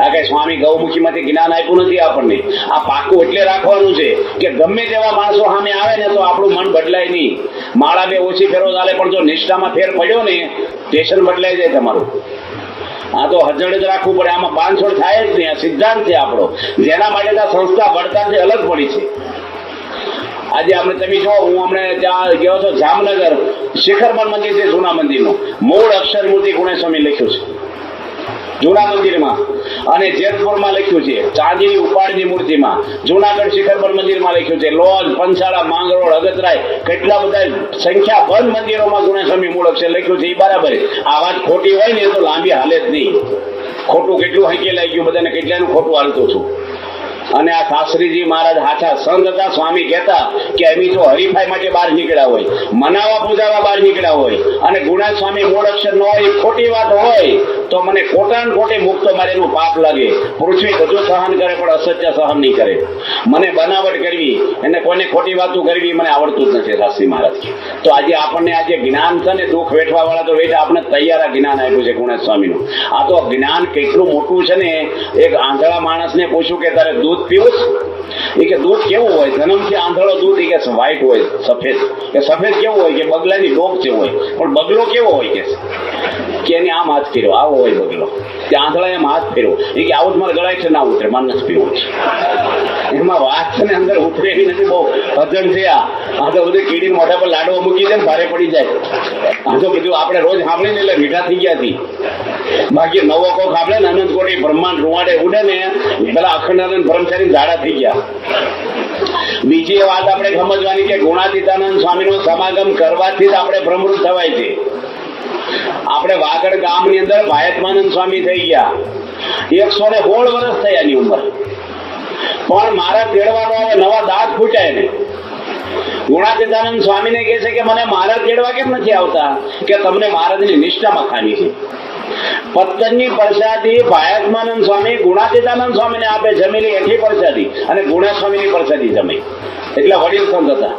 આ કઈ સ્વામી ગૌમુખીમાંથી જ્ઞાન આપ્યું નથી આપણને. આ પાકું એટલે રાખવાનું છે કે ગમે તેવા માણસો સામે આવે ને તો આપણું મન બદલાય નહીં. માળા બે ઓછી ફેરો ચાલે પણ જો નિષ્ઠામાં ફેર પડ્યો ને સ્ટેશન બદલાઈ જાય તમારું. આ તો હજળ જ રાખવું પડે, આમાં બાંધછોડ થાય જ નહીં. આ સિદ્ધાંત છે આપણો, જેના માટે સંસ્થા વડતાથી અલગ પડી છે. આજે આપણે તમે જો, હું હમણે ત્યાં ગયો છો જામનગર, શિખરબંધ મંદિર છે જૂના મંદિરનું, મૂળ અક્ષર મૂર્તિ ગુણેશ સ્વામી લખ્યું છે જૂના મંદિરમાં. અને જેતપુરમાં લખ્યું છે ચાંદીની ઉપાડની મૂર્તિમાં. જૂનાગઢ શિખરબંધ મંદિરમાં લખ્યું છે. લોજ, પંચાળા, માંગરોળ, અગતરાય કેટલા બધા સંખ્યાબંધ મંદિરોમાં ગુણેશ સ્વામી મૂળ અક્ષર લખ્યું છે. એ બરાબર. આ વાત ખોટી હોય ને તો લાંબી હાલે જ નહીં. ખોટું કેટલું હંકેલાઈ ગયું, બધાને કેટલાનું ખોટું હાલતું છું. અને આ શાસ્ત્રીજી મહારાજ હાથા સંત હતા. સ્વામી કહેતા કે અમે જો હરીફાઈ માટે બહાર નીકળ્યા હોય, મનાવા પૂજાવા બહાર નીકળ્યા હોય અને ગુણા સ્વામી મૂળ અક્ષર ન હોય, ખોટી વાત હોય તો મને ખોટા ને ખોટી મુક્તો મારે એનું પાપ લાગે. પૃથ્વી બધું સહન કરે પણ અસત્ય સહન નહીં કરે. મને બનાવટ કરવી અને કોઈને ખોટી વાતો કરવી મને આવડતું જ નથી શાસ્ત્રી મહારાજ. તો આજે આપણને આજે જ્ઞાન છે ને, દુઃખ વેઠવા વાળા તો વેઠા, આપણે તૈયાર જ્ઞાન આપ્યું છે ગુણેશ સ્વામીનું. આ તો જ્ઞાન કેટલું મોટું છે ને. એક આંધળા માણસને પૂછ્યું કે તારે દૂધ પીવું? એ કે દૂધ કેવું હોય? જન્મથી આંધળો દૂધ એ કે વ્હાઈટ હોય, સફેદ. કે સફેદ કેવું હોય? કે બગલાની ડોક જેવું હોય. પણ બગલો કેવો હોય? કે એને આમ હાથ ફેરવો, આવો હોય બગલો. તે આંધળા એમ હાથ ફેરવો. એ કે આવું જ મારે ગળાય છે, ના ઉતરે, મારે નથી પીવું છે. એમાં વાત છે ને અંદર ઉતરે એવી નથી. બહુ ભજન છે આ તો બધું કીડીને મોઢા પર લાડવો મૂકી દે ને ભારે પડી જાય. આ તો બધું આપણે રોજ સાંભળીને એટલે મીઠા થઈ ગયા હતી. બાકી નવો કોક આપણે ને અનંત કોટી બ્રહ્માંડ રૂવાડે ઉડે ને પેલા અખંડાનંદ બ્રહ્મચારી ઝાડા થઈ ગયા. બીજી વાત આપણે સમજવાની કે ગુણાતીતાનંદ સ્વામીનો સમાગમ કરવાથી જ આપણે ભ્રમરૂપ થવાય છે. આપણે વાગડ ગામની અંદર ભાયતમાનંદ સ્વામી થઈ ગયા. 116 વર્ષ થયા એની ઉંમર. પણ મારા તેડવાનો હવે નવા દાંત ફૂટ્યા ને. ગુણાતીતાનંદ સ્વામીને કહે છે કે મને મારા તેડવા કેમ નથી આવતા? કે તમને મહારાજની નિષ્ઠામાં ખામી છે. પત્તનની પ્રસાદી ભાયતમાનંદ સ્વામી ગુણાતીતાનંદ સ્વામીને આપે, જમેલી એઠી પ્રસાદી, અને ગુણા સ્વામીની પ્રસાદી જમે. એટલે વડીલ સંત હતા.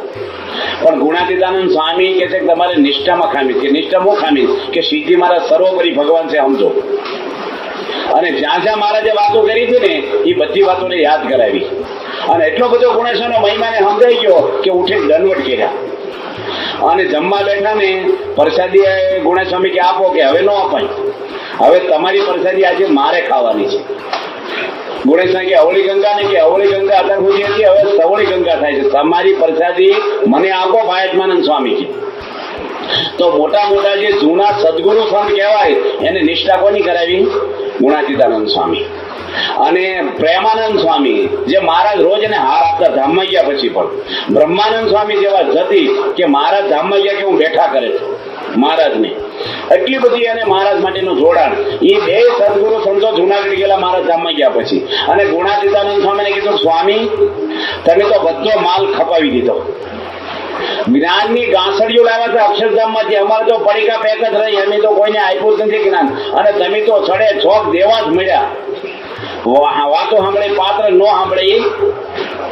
પણ ગુણાતીતાનંદ સ્વામી કે છે કે તમારે નિષ્ઠામાં ખામી છે. નિષ્ઠામાં ખામી કે શ્રીજી મહારાજ સર્વોપરી ભગવાન છે સમજો. અને જ્યાં જ્યાં મહારાજે વાતો કરી હતી ને એ બધી વાતોને યાદ કરાવી. અને એટલો બધો ગુણેશ્વરનો મહિમાને સમજાઈ ગયો કે ઉઠીને દંડવટ કર્યા. અને જમવા બેઠા ને પ્રસાદી ગુણેશ સ્વામી કે આપો, કે હવે ન અપાય, હવે તમારી પ્રસાદી આજે મારે ખાવાની છે. ગુણેશ સ્વામી કે અવળી ગંગા ને, કે અવળી ગંગા અત્યાર સુધી હતી, હવે સવળી ગંગા થાય છે. તમારી પ્રસાદી મને આપો ભાયતમાનંદ સ્વામી કે. તો મોટા મોટા જે જૂના સદગુરુ સંત કહેવાય એને નિષ્ઠા કોની કરાવી? ગુણાતીતાનંદ સ્વામી. અને પ્રેમાનંદ સ્વામી જે મહારાજ રોજ એને હાર આપતા ધામમાં ગયા પછી પણ. બ્રહ્માનંદ સ્વામી જેવા જતી કે મહારાજ ધામમાં ગયા કે હું બેઠા કરે છે મહારાજને. એટલી બધી અને મહારાજ માટેનું જોડાણ. એ બે સદગુરુ સંતો જુનાગઢ ગયેલા મહારાજ ધામમાં ગયા પછી. અને ગુણાતીતાનંદ સ્વામીને કીધું સ્વામી તમે તો બધો માલ ખપાવી દીધો, જ્ઞાનની ગાંસડીઓ લાવ્યા છે અક્ષરધામમાંથી. અમારે તો પડીકા પેક જ રહી, અમે તો કોઈને આપ્યું જ નથી જ્ઞાન. અને તમે તો છડે છોક દેવા જ મળ્યા. વાતો સાંભળે પાત્ર, ન સાંભળે એ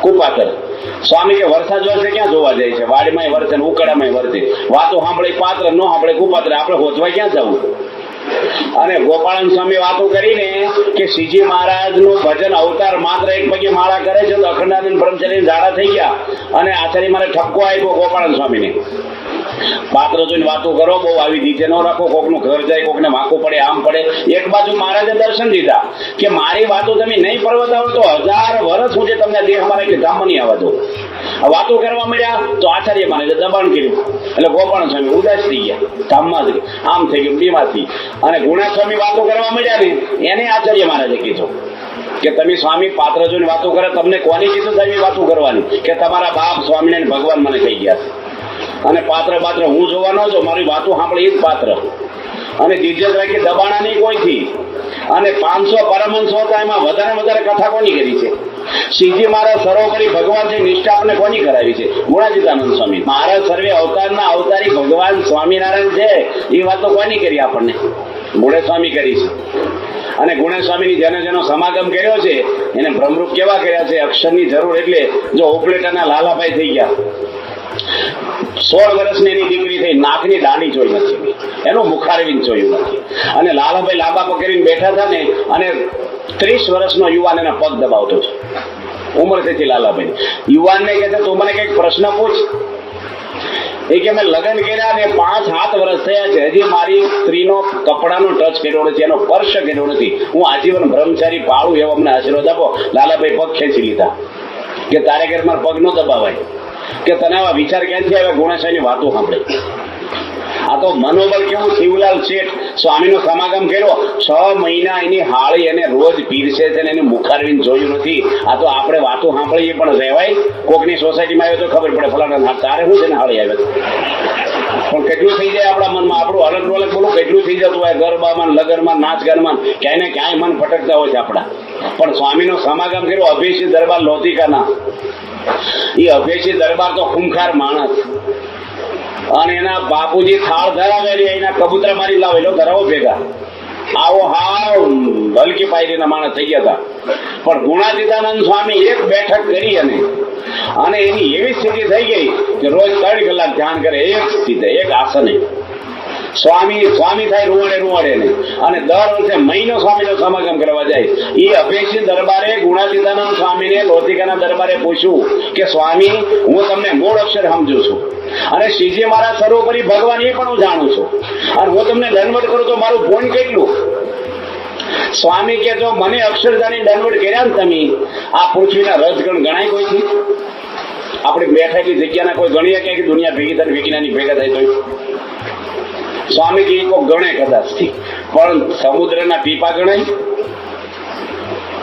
કુપાત્ર. સ્વામી કે વરસાદ વરસે ક્યાં જોવા જાય છે? વાડીમાં વરસે ને ઉકળામાં વરસે. વાતો સાંભળે પાત્ર, ન સાંભળે કુપાત્ર. આપણે હોચવા ક્યાં જવું? અને ગોપાળન સ્વામી વાતો કરીને કે શ્રીજી મહારાજ નું ભજન અવતાર માત્ર એક પગે માળા કરે છે તો અખંડાનંદ બ્રહ્મચારી ઝાડા થઈ ગયા. અને આચાર્ય મારે ઠપકો આપ્યો ગોપાળન સ્વામીને, પાત્ર જોઈને વાતો કરો, બહુ આવી દીધે ન રાખો, કોકનું ઘર જાય, કોકને વાંકું પડે, આમ પડે. એક બાજુ મહારાજે દર્શન દીધા કે મારી વાતો તમે નહીં પરવતાવો તો 1000 વર્ષ સુધી તમને દેહ મારે કે ગામમાં નહીં આવવા દો. વાતો કરવા મળ્યા તો આચાર્ય મહારાજે દબાણ કર્યું. એટલે ગોપાલ સ્વામી ઉદાસ થઈ ગયા, ગામમાં જ આમ થઈ ગયું, બીમારથી. અને ગુણા સ્વામી વાતો કરવા મળ્યા ને એને આચાર્ય મહારાજે કીધું કે તમે સ્વામી પાત્ર જોઈને વાતો કરે, તમને કોની કીધું તમે વાતો કરવાની? કે તમારા બાપ સ્વામિનારાયણ ભગવાન મને કહી ગયા છે. અને પાત્ર હું જોવા ન જો, મારી વાતો સાંભળે એ જ પાત્ર. અને જીજત રાખી દબાણા નહીં કોઈથી. અને 500 પરમહંસો હતા, એમાં વધારે કથા કોની કરી છે? શ્રીજી મહારાજ સર્વોપરી ભગવાન છે, નિષ્ઠા આપણે કોની કરાવી છે? ગુણાતીતાનંદ સ્વામી. મહારાજ સર્વે અવતારના અવતારી ભગવાન સ્વામિનારાયણ છે, એ વાતો કોની કરી આપણને? ગુણે સ્વામી કરી છે. અને ગુણે સ્વામીની જેનો સમાગમ કર્યો છે એને બ્રહ્મરૂપ કેવા કર્યા છે? અક્ષરની જરૂર એટલે જો ઉપલેટાના લાલાભાઈ થઈ ગયા, 16 વર્ષની એની દીકરી થઈ, નાકની દાંડી જોઈ નથી, એનું મુખારવિંદ જોયું નથી. અને લાલાભાઈ લાંબા પકડીને બેઠા હતા ને, અને 30 વર્ષનો યુવાન એના પગ દબાવતો છે. ઉંમર તેથી લાલાભાઈ યુવાનને કહે છે તું મને કઈક પ્રશ્ન પૂછ. એ કે મેં લગ્ન કર્યા ને 5-7 વર્ષ થયા છે, હજી મારી સ્ત્રીનો કપડાનો ટચ કર્યો નથી, એનો સ્પર્શ કર્યો નથી. હું આજીવન બ્રહ્મચારી પાળું, એવો અમને આશીર્વાદ આપો. લાલાભાઈ પગ ખેંચી લીધા કે તારે ઘર મારા પગ ન દબાવાય. કે તને આવા વિચાર ક્યાંથી આવ્યા? ગુણાસાઈની વાતો સાંભળે. આ તો મનોબળ કેવું! શિવલાલ શેઠ સ્વામીનો સમાગમ કર્યો, 6 મહિના એની હાળી એને રોજ પીરસે છે, એનું મુખારવિંદ જોયું નથી. આ તો આપણે વાતો સાંભળીએ પણ રહેવાય. કોકની સોસાયટીમાં આવ્યો તો ખબર પડે ફલાણા તારે શું છે ને હાળી આવે. પણ કેટલું થઈ જાય આપણા મનમાં, આપણું અલગ અલગ બોલું કેટલું થઈ જતું હોય, ગરબામાં, લગનમાં, નાચ ગાનમાં, ક્યાંય ને ક્યાંય મન ભટકતા હોય છે આપણા. પણ સ્વામીનો સમાગમ કર્યો અભેશી દરબાર લોધિકાના. એ અભેશી દરબાર તો ખૂંખાર માણસ, અને એના બાપુજી થાળ ધરાવે, એના કબૂતરા મારી લાવેલો ધરાવો ભેગા. આવો હાવ હલકી પાયરીના માણસ થઈ ગયા હતા. પણ ગુણાતીતાનંદ સ્વામી એક બેઠક કરી અને એની એવી સ્થિતિ થઈ ગઈ કે રોજ 3 કલાક ધ્યાન કરે, એક સ્થિતિ, એક આસને. સ્વામી થાય રૂવાડે ને. અને દર વર્ષે મહિનો સ્વામીનો સમાગમ કરવા જાય. એ અભેશી દરબારે ગુણાતીતાનંદ સ્વામીને લોધિકાના દરબારે પૂછ્યું કે સ્વામી, હું તમને મૂળ અક્ષર સમજુ છું, અને શ્રીજી મહારાજ સર્વોપરી ભગવાન એ પણ હું જાણું છું, અને હું તમને દંડવત કરું તો મારું પુણ્ય કેટલું? સ્વામી કે જો મને અક્ષર જાણી દંડવત કર્યા ને તમે, આ પૃથ્વીના રજગણ ગણાય કોઈથી? આપણે બેઠેલી જગ્યાના કોઈ ગણીએ કે દુનિયા ભેગી થાય, વિજ્ઞાની ભેગા થાય તો? સ્વામી કે કોઈ ગણે કદાચ, પણ સમુદ્રના ટીપા ગણાય?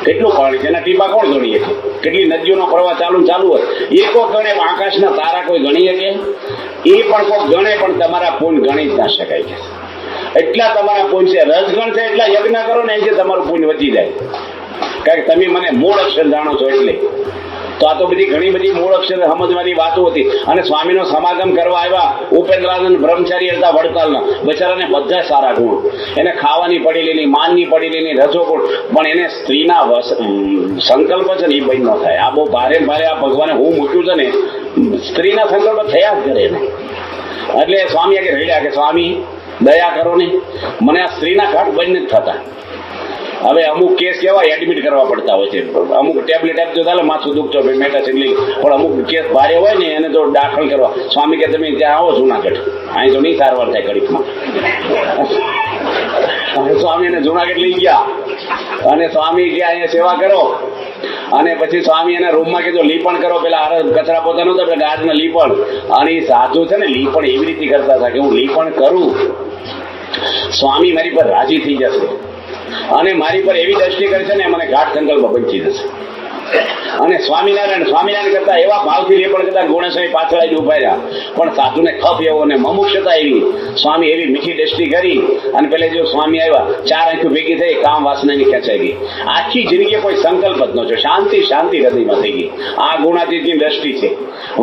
કેટલું પાણી છે, એના ટીપા કોણ ગણીએ છે? કેટલી નદીઓનો પ્રવાહ ચાલુ હોય, એ કોઈ ગણે? આકાશના તારા કોઈ ગણીએ કે? એ પણ કોઈ ગણે, પણ તમારા પુણ્ય ગણી જ ના શકાય છે. એટલા તમારા પુણ્ય છે, રસગણ છે, એટલા યજ્ઞ કરો ને એથી તમારું પુણ્ય વધી જાય. કારણ કે તમે મને મૂળ અક્ષર જાણો છો એટલે. તો આ તો ઘણી બધી મૂળ અક્ષર સમજવાની વાતો હતી. અને સ્વામીનો સમાગમ કરવા આવ્યા ઉપેન્દ્રાનંદ બ્રહ્મચારી હતા વડતાલના, બચારાને બધા સારા ગુણ, એને ખાવાની પડેલી, માનની પડેલી, રજોગુણ, પણ એને સ્ત્રીના સંકલ્પ છે ને એ બંધ ન થાય. આ બહુ ભારે આ ભગવાને હું મૂક્યું છે ને, સ્ત્રીના સંકલ્પ થયા જ કરે ને. એટલે સ્વામી આગળ રેડ્યા કે સ્વામી દયા કરો ને, મને આ સ્ત્રીના ઘાટ બંધ નથી થતા. હવે અમુક કેસ કેવાય એડમિટ કરવા પડતા હોય છે, અમુક ટેબ્લેટ આપજો ચાલે માથું દુખતો મેટાસિન, પણ અમુક કેસ ભારે હોય ને એને તો દાખલ કરવા. સ્વામી કે તમે ત્યાં આવો જુનાગઢ, અહીં તો નહીં સારવાર થાય ઘડીકમાં. સ્વામી એને જુનાગઢ લઈ ગયા, અને સ્વામી કે અહીંયા સેવા કરો. અને પછી સ્વામી એના રૂમમાં કીધું લીપણ કરો, પેલા કચરા પોતા નતો એટલે ગાજના લીપણ. અને એ સાધુ છે ને લીપણ એવી રીતે કરતા હતા કે હું લીપણ કરું, સ્વામી મારી પર રાજી થઈ જશે, અને મારી પર એવી દ્રષ્ટિ કરશે ને મને ઘાટ સંકલ્પ બચી જશે. અને સ્વામિનારાયણ કરતા એવા ભાવથી લેપણ કરતા ગુણેશ્વરી પાછળ જ ઉભા રહ્યા. પણ સાધુને ખપ એવો ને મમુક્ષતા એવી, સ્વામી એવી મીઠી દ્રષ્ટિ કરી. અને પેલે જો સ્વામી આવ્યા, 4 આંખો ભેગી થઈ, કામ વાસનાની ખેંચાઈ ગઈ. આખી જિંદગી કોઈ સંકલ્પ જ ન છો, શાંતિ હૃદયમાં થઈ ગઈ. આ ગુણાતીતની દ્રષ્ટિ છે.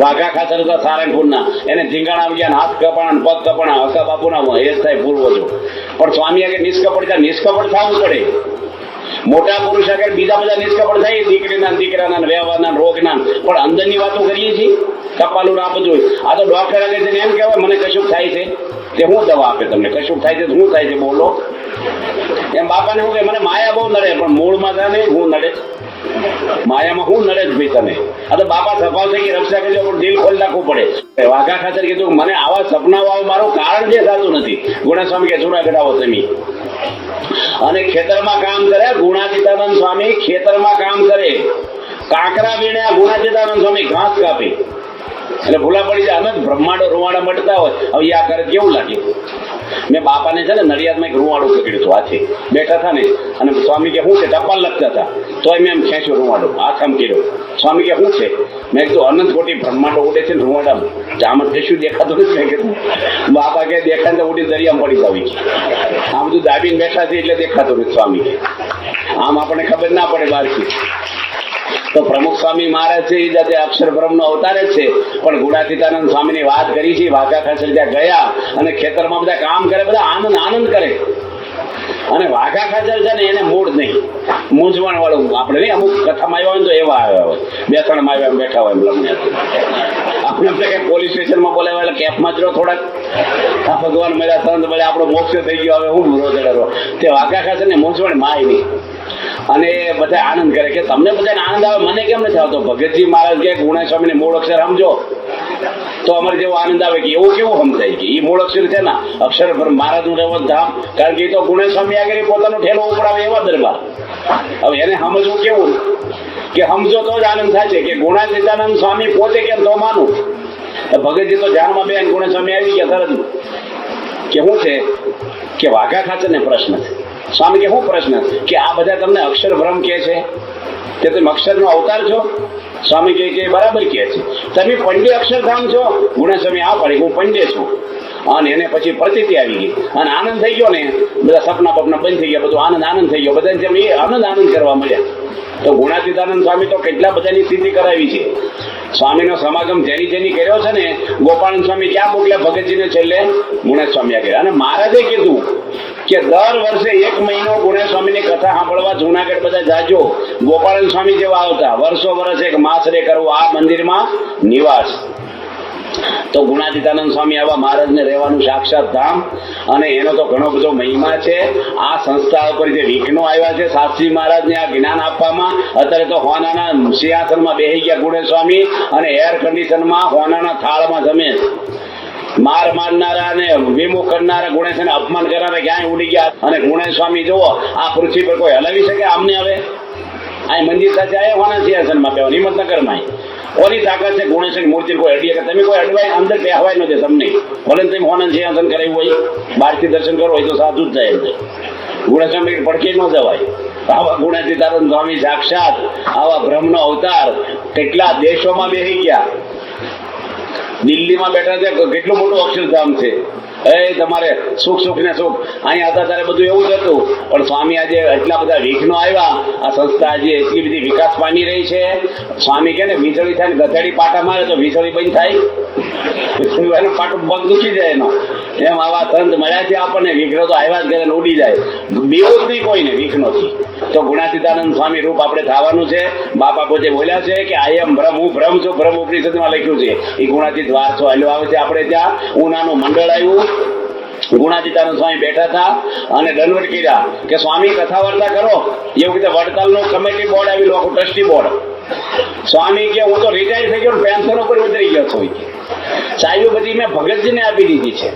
વાઘા ખાતર હતા સારંગપુરના, એને ધીંગાણા આવી ગયા, હાથ કપાણા, પગ કપાણા, હકા બાપુના હેસ થાય પૂર્વજો. પણ સ્વામી આગળ નિષ્કપટ થવું પડે. મોટા પુરુષ આગળ બીજા બધા નિષ્કપટ થાય, દીકરીના દીકરાના વ્યવહારના રોગના, પણ અંદરની વાતો કરીએ છીએ કપાલું આ બધું. આ તો ડોક્ટર આગળ જઈને એમ કહેવાય મને કશું થાય છે, તે શું દવા આપે તમને? કશું થાય છે શું થાય છે બોલો? એમ બાપાને શું કહે મને માયા બહુ નડે, પણ મૂળમાં જાણે હું નડે, માયામાં હું નડે જ ભાઈ તને. આ તો બાપા સફાવ થઈ રક્ષા કરજો, પણ દિલ ખોલી નાખવું પડે. વાઘા ખાતર કીધું મને આવા સપનાઓ આવે, મારું કારણ જે થતું નથી. ગુણાસ્વામી કે જુનાગઢ આવો તમે. અને ખેતરમાં કામ કરે ગુણાતીતાનંદ સ્વામી, ખેતરમાં કામ કરે, કાંકરા વીણ્યા ગુણાતીતાનંદ સ્વામી, ઘાસ કાપી. એટલે ભૂલા પડી જાય અમે બ્રહ્માંડો રૂવાડા મટતા હોય. હવે આ કરે કેવું લાગે? મેં બાપાને છે ને નડિયાદમાં એક રૂવાડું પકડ્યું હતું, હાથે બેઠા હતા ને, અને સ્વામી કે શું છે? ટપાલ લખતા હતા, તોય મેં એમ ખેંચ્યું રૂવાડું, હાથ આમ કર્યો. સ્વામી કે શું છે? મેં કીધું અનંત કોટી બ્રહ્માંડો ઉડે છે ને રૂવાડામાં, આમાં કશું દેખાતું નથી. મેં કીધું બાપા કે દેખાય તો ઉડી દરિયામાં પડી જાવી. આ બધું દાબીને બેઠા છે એટલે દેખાતું નથી. સ્વામી કે આમ આપણને ખબર ના પડે બહારથી. તો પ્રમુખ સ્વામી મહારાજ છે એ જાતે અક્ષર બ્રહ્મનો અવતાર જ છે, પણ ગુણાતીતાનંદ સ્વામીની વાત કરી છે. વાઘા ખાચર ત્યાં ગયા અને ખેતરમાં બધા કામ કરે, બધા આનંદ કરે. અને વાઘા ખાચર છે ને એને મૂળ નહીં, મૂંઝવણ વાળું. આપણે નહીં અમુક કથામાં આવ્યા હોય તો એવા આવ્યા હોય, બેસણમાં આવ્યા બેઠા હોય લગ્ન. આપણે કઈ પોલીસ સ્ટેશનમાં બોલાવ્યા એટલે કેફમાં જ રહો થોડાક. આ ભગવાન મેરા સંત મળ્યા, આપણો મોક્ષ થઈ ગયો, હવે હું રોજ તે વાઘા ખાચર ને મૂંઝવણ માય નહીં. અને બધા આનંદ કરે કે તમને બધાને આનંદ આવે, મને કેમ નથી આવતો? ભગતજી મહારાજ કે ગુણાસ્વામીને મૂળ અક્ષર સમજો તો અમારે જેવો આનંદ આવે. કે એવું કેવું સમજાય કે એ મૂળ અક્ષર છે ને અક્ષર મહારાજનું રહેવું ધામ, કારણ કે એ તો ગુણેસ્વામી આગળ પોતાનો ઠેલો ઉપડાવે એવા દરબાર. હવે એને સમજવું કેવું કે સમજો તો જ આનંદ થાય છે. કે ગુણાતીતાનંદ સ્વામી પોતે કેમ તો માનું. ભગતજી તો ધ્યાનમાં બેન ગુણેસ્વામી આવી ગયા તરત કે શું છે કે વાઘા ખાચર ને પ્રશ્ન છે. સ્વામી કે શું પ્રશ્ન? કે આ બધા તમને અક્ષર બ્રહ્મ કહે છે, કે તમે અક્ષરનો અવતાર છો? સ્વામી કે બરાબર કહે છે. તમે પંડે અક્ષરધામ છો? ગુણાસ્વામી આ પડી હું પંડે છું. અને એને પછી પ્રતીતિ આવી ગઈ અને આનંદ થઈ ગયો ને, બધા સપના બપના બંધ થઈ ગયા, બધું આનંદ થઈ ગયો. બધા જેમ એ આનંદ કરવા મળ્યા. તો ગુણાતીતાનંદ સ્વામી તો કેટલા બધાની સ્થિતિ કરાવી છે. સ્વામીનો સમાગમ જેની કર્યો છે ને, ગોપાળન સ્વામી ક્યાં મોકલ્યા ભગતજીને? છેલ્લે ગુણેસ્વામી આગળ. અને મહારાજે કીધું કે દર વર્ષે 1 મહિનો ગુણેસ્વામીની કથા સાંભળવા જુનાગઢ બધા જાજો. ગોપાળન સ્વામી જેવા આવતા, વર્ષો વર્ષ એક માસરે કરવું આ મંદિરમાં નિવાસ. તો ગુણાતીતાનંદ સ્વામી આવા મહારાજને રહેવાનું સાક્ષાત ધામ, અને એનો તો ઘણો બધો મહિમા છે. આ સંસ્થા ઉપર જે વિઘ્નો આવ્યા છે શાસ્ત્રી મહારાજને આ જ્ઞાન આપવામાં, અત્યારે તો હોનાના સિંહાસનમાં બેસી ગયા ગુણેસ્વામી, અને એર કન્ડિશનમાં હોનાના થાળમાં જમે. માર મારનારા અને વિમુખ કરનારા ગુણેશને અપમાન કરનારા ક્યાંય ઉડી ગયા. અને ગુણેસ્વામી જુઓ આ પૃથ્વી પર કોઈ હલાવી શકે આમને? હવે આ મંદિર સાથે આવ્યા હોના સિંહાસનમાં બેવા, હિંમતનગરમાં કોની તાકાત છે? ગુણેશની મૂર્તિ કોઈ અડીએ કે તમે કોઈ અડવાય અંદર બેહવાય ન દે તમને. ભલે તમે હોના સિંહાસન કરાવ્યું હોય, બહારથી દર્શન કરવું હોય તો સાધુ જ જાય અંદર. ગુણેસ્વામી પડકે ન જવાય. આવા ગુણાતીતાનંદ સ્વામી સાક્ષાત આવા બ્રહ્મનો અવતાર કેટલા દેશોમાં બેસી ગયા. દિલ્હીમાં બેઠા છે, કેટલું મોટું અક્ષરધામ છે. તમારે સુખ ને સુખ અહીંયા હતા ત્યારે બધું એવું જ હતું, પણ સ્વામી આજે એટલા બધા વિઘ્નો આવ્યા. આ સંસ્થા આજે એટલી બધી વિકાસ પામી રહી છે. સ્વામી કે ને વીજળી થાય ને ગધેડી પાટા મારે તો વીજળી બંધ થાય, એનો પાટો પગ દુખી જાય એનો. એમ આવા સંત મળ્યા છે આપણને, વિઘ્નો તો આવ્યા જ કરે ઉડી જાય. બીવું જ નહીં કોઈને વિઘ્નોથી. તો ગુણાતીતાનંદ સ્વામી રૂપ આપણે થવાનું છે. બાપા પોતે બોલ્યા છે કે આઈ એમ બ્રહ્મ, હું બ્રહ્મ છું. બ્રહ્મ ઉપનિષદમાં લખ્યું છે. એ ગુણાતીત વારસો હાલ્યો આવે છે. આપણે ત્યાં ઉનાનું મંડળ આવ્યું, ગુણાતીતાનંદ સ્વામી બેઠા હતા અને દંડવટ કર્યા કે સ્વામી કથા વાર્તા કરો. એવું કીધું વડતાલનું કમિટી બોર્ડ આવી, લોકો ટ્રસ્ટી બોર્ડ. સ્વામી કે હું તો રિટાયર થઈ ગયો, પેન્શન ઉપર ઉતરી ગયો છું. ચાવી બધી મેં ભગતજીને આપી દીધી છે.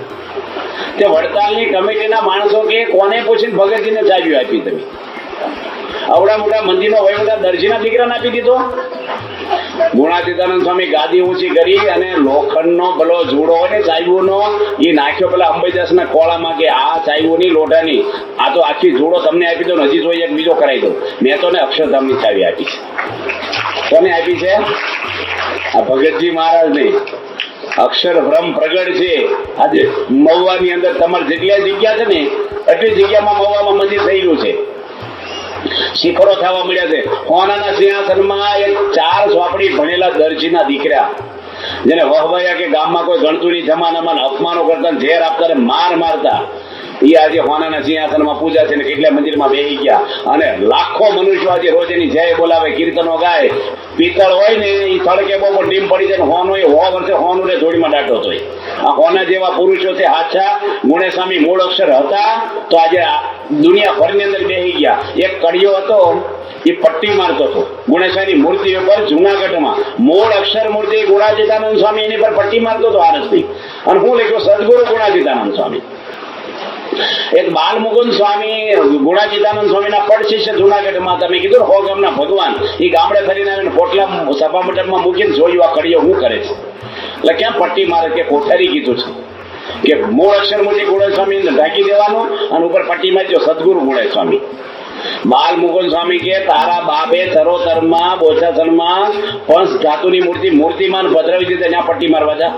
તે વડતાલની કમિટીના માણસો કે કોને પૂછીને ભગતજીને ચાવી આપી? તમે આવડા મોટા મંદિરનો વહીવટદાર દરજીના દીકરાને આપી દીધો. ગુણાતીતાનંદ સ્વામી ગાદી ઊંચી કરી અને લોખંડનો પેલો જુડો હોય ને ચાઈવુનો, એ નાખ્યો પેલા અંબાદાસના કોળામાં કે આ ચાઈવુની લોટાની, આ તો આખી જુડો તમને આપી દો, હજી જોઈએ એક બીજો કરાવી દો. મેં તો ને અક્ષરધામની ચાવી આપી છે. કોને આપી છે? આ ભગતજી મહારાજ નહીં. અક્ષર બ્રહ્મ પ્રગટ છે. આજે મહુવાની અંદર તમારે જેટલી જગ્યા છે ને એટલી જગ્યામાં મહુવામાં મંદિર થઈ ગયું છે. શિખરો થવા મળ્યા છે. હોનાના સિંહાસનમાં એક 4 ચોપડી ભણેલા દરજીના દીકરા, જેને વહવાયા કે ગામમાં કોઈ ગણતું નહીં, જમાનામાં અપમાનો કરતા, ઝેર આપતા, મારતા, એ આજે હોનાના સિંહાસનમાં પૂજા છે ને કેટલા મંદિરમાં બેસી ગયા અને લાખો મનુષ્યો આજે રોજ એની જય બોલાવે, કીર્તનો ગાય. પિત્તળ હોય ને એ તડકે બહુ ડીમ પડી જાય, હોનો એ 100 વર્ષે હોનું ને જોડીમાં દાટો હતો. આ હોના જેવા પુરુષો છે હાચા ગુણેસ્વામી મૂળ અક્ષર હતા તો આજે દુનિયા ભરની અંદર બેસી ગયા. એક કડિયો હતો એ પટ્ટી મારતો હતો ગુણેશ્વરની મૂર્તિ ઉપર જુનાગઢમાં. મૂળ અક્ષર મૂર્તિ ગુણાતીતાનંદ સ્વામી એની પર પટ્ટી મારતો હતો આરસથી. અને હું લખ્યું સદગુરુ ગુણાતીતાનંદ સ્વામી. એક બાલ મુકુંદ સ્વામી ગુણાતીતાનંદ સ્વામીના પડ શિષ્ય જુનાગઢમાં. તમે કીધું હો ગામના ભગવાન એ ગામડે ફરીને આવીને પોટલા સભા મંડપમાં મૂકીને જોયું આ કડિયો શું કરે છે. એટલે કેમ પટ્ટી મારે કે કોઠારી કીધું છે કે મૂળ અક્ષર મૂર્તિ ગુણેસ્વામી ઢાંકી દેવાનું અને ઉપર પટ્ટી મારી દો સદગુરુ ગુણેસ્વામી. બાલ મુકુંદ સ્વામી કે તારા બાપે ચરોતરમાં બોચાસનમાં પંચ ધાતુની મૂર્તિમાન ભદ્રવી દીધી, ત્યાં પટ્ટી મારવા જા.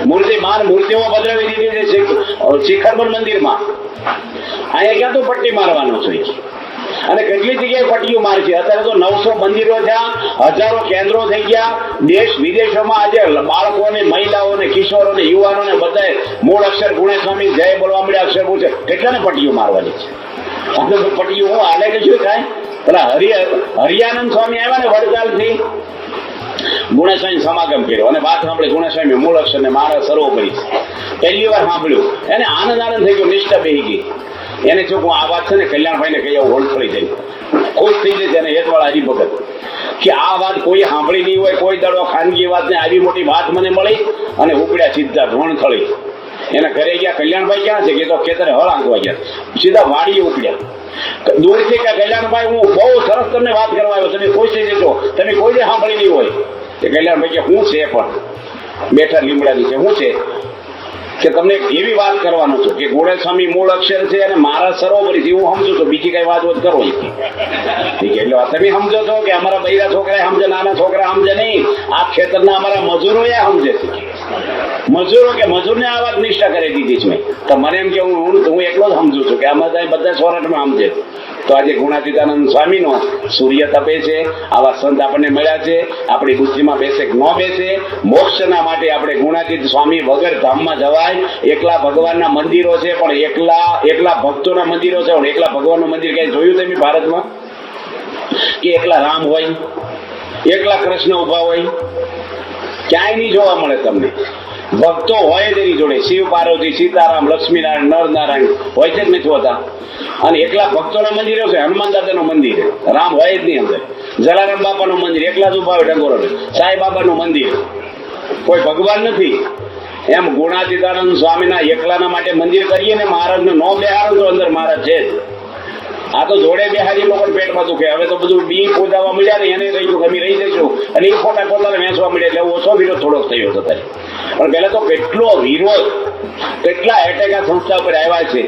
મૂર્તિમાન મૂર્તિઓ ભદ્રવી દીધી છે શિખરબન મંદિરમાં. અહીંયા ક્યાં તો પટ્ટી મારવાનો છે. અને કેટલી જગ્યાએ પટ્ટીઓ મારશે. અત્યારે તો 900 મંદિરો થયા, હજારો કેન્દ્રો થઈ ગયા. દેશ વિદેશોમાં આજે બાળકોને, મહિલાઓને, કિશોરોને, યુવાનોને બધાએ મૂળ અક્ષર ગુણેસ્વામી જય બોલવા મળ્યા. અક્ષર પૂછે કેટલાને પટ્ટીઓ મારવાની છે. આપણે તો પટ્ટીઓ હું હાલે કે શું થાય. પેલા હરિયાનંદ સ્વામી આવ્યા ને વડતાલથી ગુણેસ્વામી સમાગમ કર્યો અને વાત સાંભળી ગુણેસ્વામી મૂળ અક્ષર ને મારા સર્વોપરી છે. પહેલી વાર સાંભળ્યું એને આનંદ થઈ ગયો, નિષ્ઠા બેહી ગઈ. એને જો આ વાત છે ને કલ્યાણભાઈને કહી હોલ્ડ થઈ જાય, ખુશ થઈ જાય. એને હેતવાળા હરિભગત કે આ વાત કોઈ સાંભળી નહીં હોય, કોઈ દડો ખાનગી વાત ને આવી મોટી વાત મને મળી અને ઉપડ્યા સીધા વણથળી. એના ઘરે ગયા. કલ્યાણભાઈ ક્યાં છે કે તો ખેતરે હળ આંકવા ગયા. સીધા વાડીએ ઉપડ્યા. દૂરથી કે કલ્યાણભાઈ હું બહુ સરસ તમને વાત કરવા આવ્યો, તમે ખુશ થઈ જજો, તમે કોઈને સાંભળી નહીં હોય. કે કલ્યાણભાઈ કે હું છે પણ બેઠા લીમડાની છે. હું છે કે તમને એવી વાત કરવાનો છું કે ગુણેસ્વામી મૂળ અક્ષર છે અને મારા સરોવરી હું સમજુ છું, બીજી કઈ વાત કરો. એટલે તમે સમજો છો કે અમારા બૈરા છોકરા સમજે, નાના છોકરા સમજે નહીં. આ ખેતરના અમારા મજૂરો એ સમજે છે. મજૂરો કે મજૂરને આ વાત નિષ્ઠા કરી દીધી છે મેં. તો મને એમ કે હું એકલો જ સમજુ છું કે આમાં બધા સોરઠમાં સમજે. તો આજે ગુણાતીતાનંદ સ્વામીનો સૂર્ય તપે છે. આવા સંત આપણને મળ્યા છે. આપણી બુદ્ધિમાં બેસે કે ન બેસે. મોક્ષના માટે આપણે ગુણાતીત સ્વામી વગર ધામમાં જવાય. એકલા ભગવાનના મંદિરો છે પણ એકલા ભક્તોના મંદિરો છે પણ એકલા ભગવાનનું મંદિર ક્યાંય જોયું તમે ભારતમાં? કે એકલા રામ હોય, એકલા કૃષ્ણ ઉભા હોય? ક્યાંય નહીં જોવા મળે તમને. ભક્તો હોય તેની જોડે શિવ પાર્વતી, સીતારામ, લક્ષ્મીનારાયણ, નરનારાયણ હોય છે જ નથી હોતા. અને એકલા ભક્તોના મંદિરો છે. હનુમાન દાદાનું મંદિર, રામ હોય જ નહીં અંદર. જલારામ બાપાનું મંદિર એકલા જ ઉભા હોય ડંગોરો. સાંઈ બાબાનું મંદિર, કોઈ ભગવાન નથી. એમ ગુણાતીતાનંદ સ્વામીના એકલાના માટે મંદિર કરીએ ને મહારાજને નો બેહારો તો અંદર મહારાજ છે જ. આ તો જોડે બેહારી લોકો પેટમાં દુખે. હવે તો બધું બી પોતાવા મળ્યા ને એને રહી ગયું, અમે રહી જઈશું અને એ ખોટા પોતાને વેચવા મળ્યા. એટલે ઓછો વિરોધ થોડોક થયો હતો ત્યારે. પણ પહેલા તો કેટલો વિરોધ, કેટલા એટેક આ સંસ્થા ઉપર આવ્યા છે.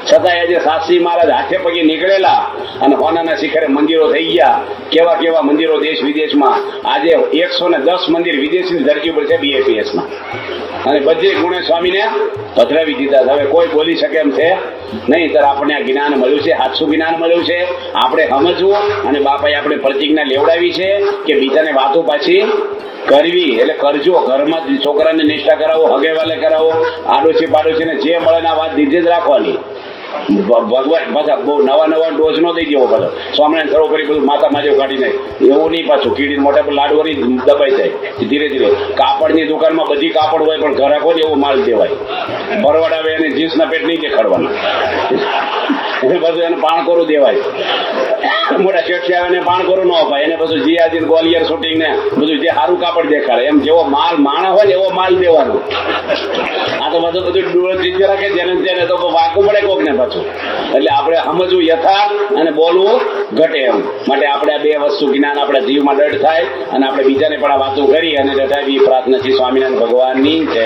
છતાં આજે શાસ્ત્રી મહારાજ હાથે પગે નીકળેલા અને હોનાના શિખરે મંદિરો થઈ ગયા. કેવા કેવા મંદિરો દેશ વિદેશમાં. આજે 110 મંદિર વિદેશી ધરતી ઉપર છે BAPSમાં. અને બધે ગુણેસ્વામીને પધરાવી દીધા. હવે કોઈ બોલી શકે એમ છે નહીં. ત્યારે આપણને આ જ્ઞાન મળ્યું છે, સાચું જ્ઞાન મળ્યું છે. આપણે સમજવું અને બાપાએ આપણે પ્રતિજ્ઞા લેવડાવી છે કે બીજાને વાતો પાછી કરવી. એટલે કરજો. ઘરમાં છોકરાને નિષ્ઠા કરાવો, હગેવાલે કરાવો, આડોશી પાડોશીને જે મળે ને આ વાત દીધી જ રાખવાની. ભગવાન પાછા બહુ નવા ડોઝ નો દઈ દેવો પાછો. સ્વામિનારાયણ સર્વોપરી બધું માતા માજે કાઢી નાખે એવું નહીં. પાછું કીડી મોટા પર લાડવાની દબાઈ જાય ધીરે ધીરે. કાપડની દુકાનમાં બધી કાપડ હોય પણ ઘરાકો જ એવો માલ દેવાય. ભરવાડ આવે એને જીન્સના પેટ નહીં દેખાડવાના. એને પાછું એને પાણકોરું દેવાય. મોટા શેઠ આવે એને પાણકોરું ન અપાય. એને પાછું જીયાજી ગ્વાલિયર શૂટિંગ ને બધું જે સારું કાપડ દેખાડે. એમ જેવો માલ માણા હોય ને એવો માલ દેવાનો. આ તો બધું ડોળ ચીજ રાખે જેને તો વાંકું પડે કોક ને પાછું. એટલે આપણે સમજવું યથાર્થ અને બોલવું ઘટે એમ. માટે આપણે આ બે વસ્તુ જ્ઞાન આપણા જીવમાં દઢ થાય અને આપણે બીજાને પણ આ વાતો કરી અને દઢાવી પ્રાર્થના છે. સ્વામિનારાયણ ભગવાનની જય.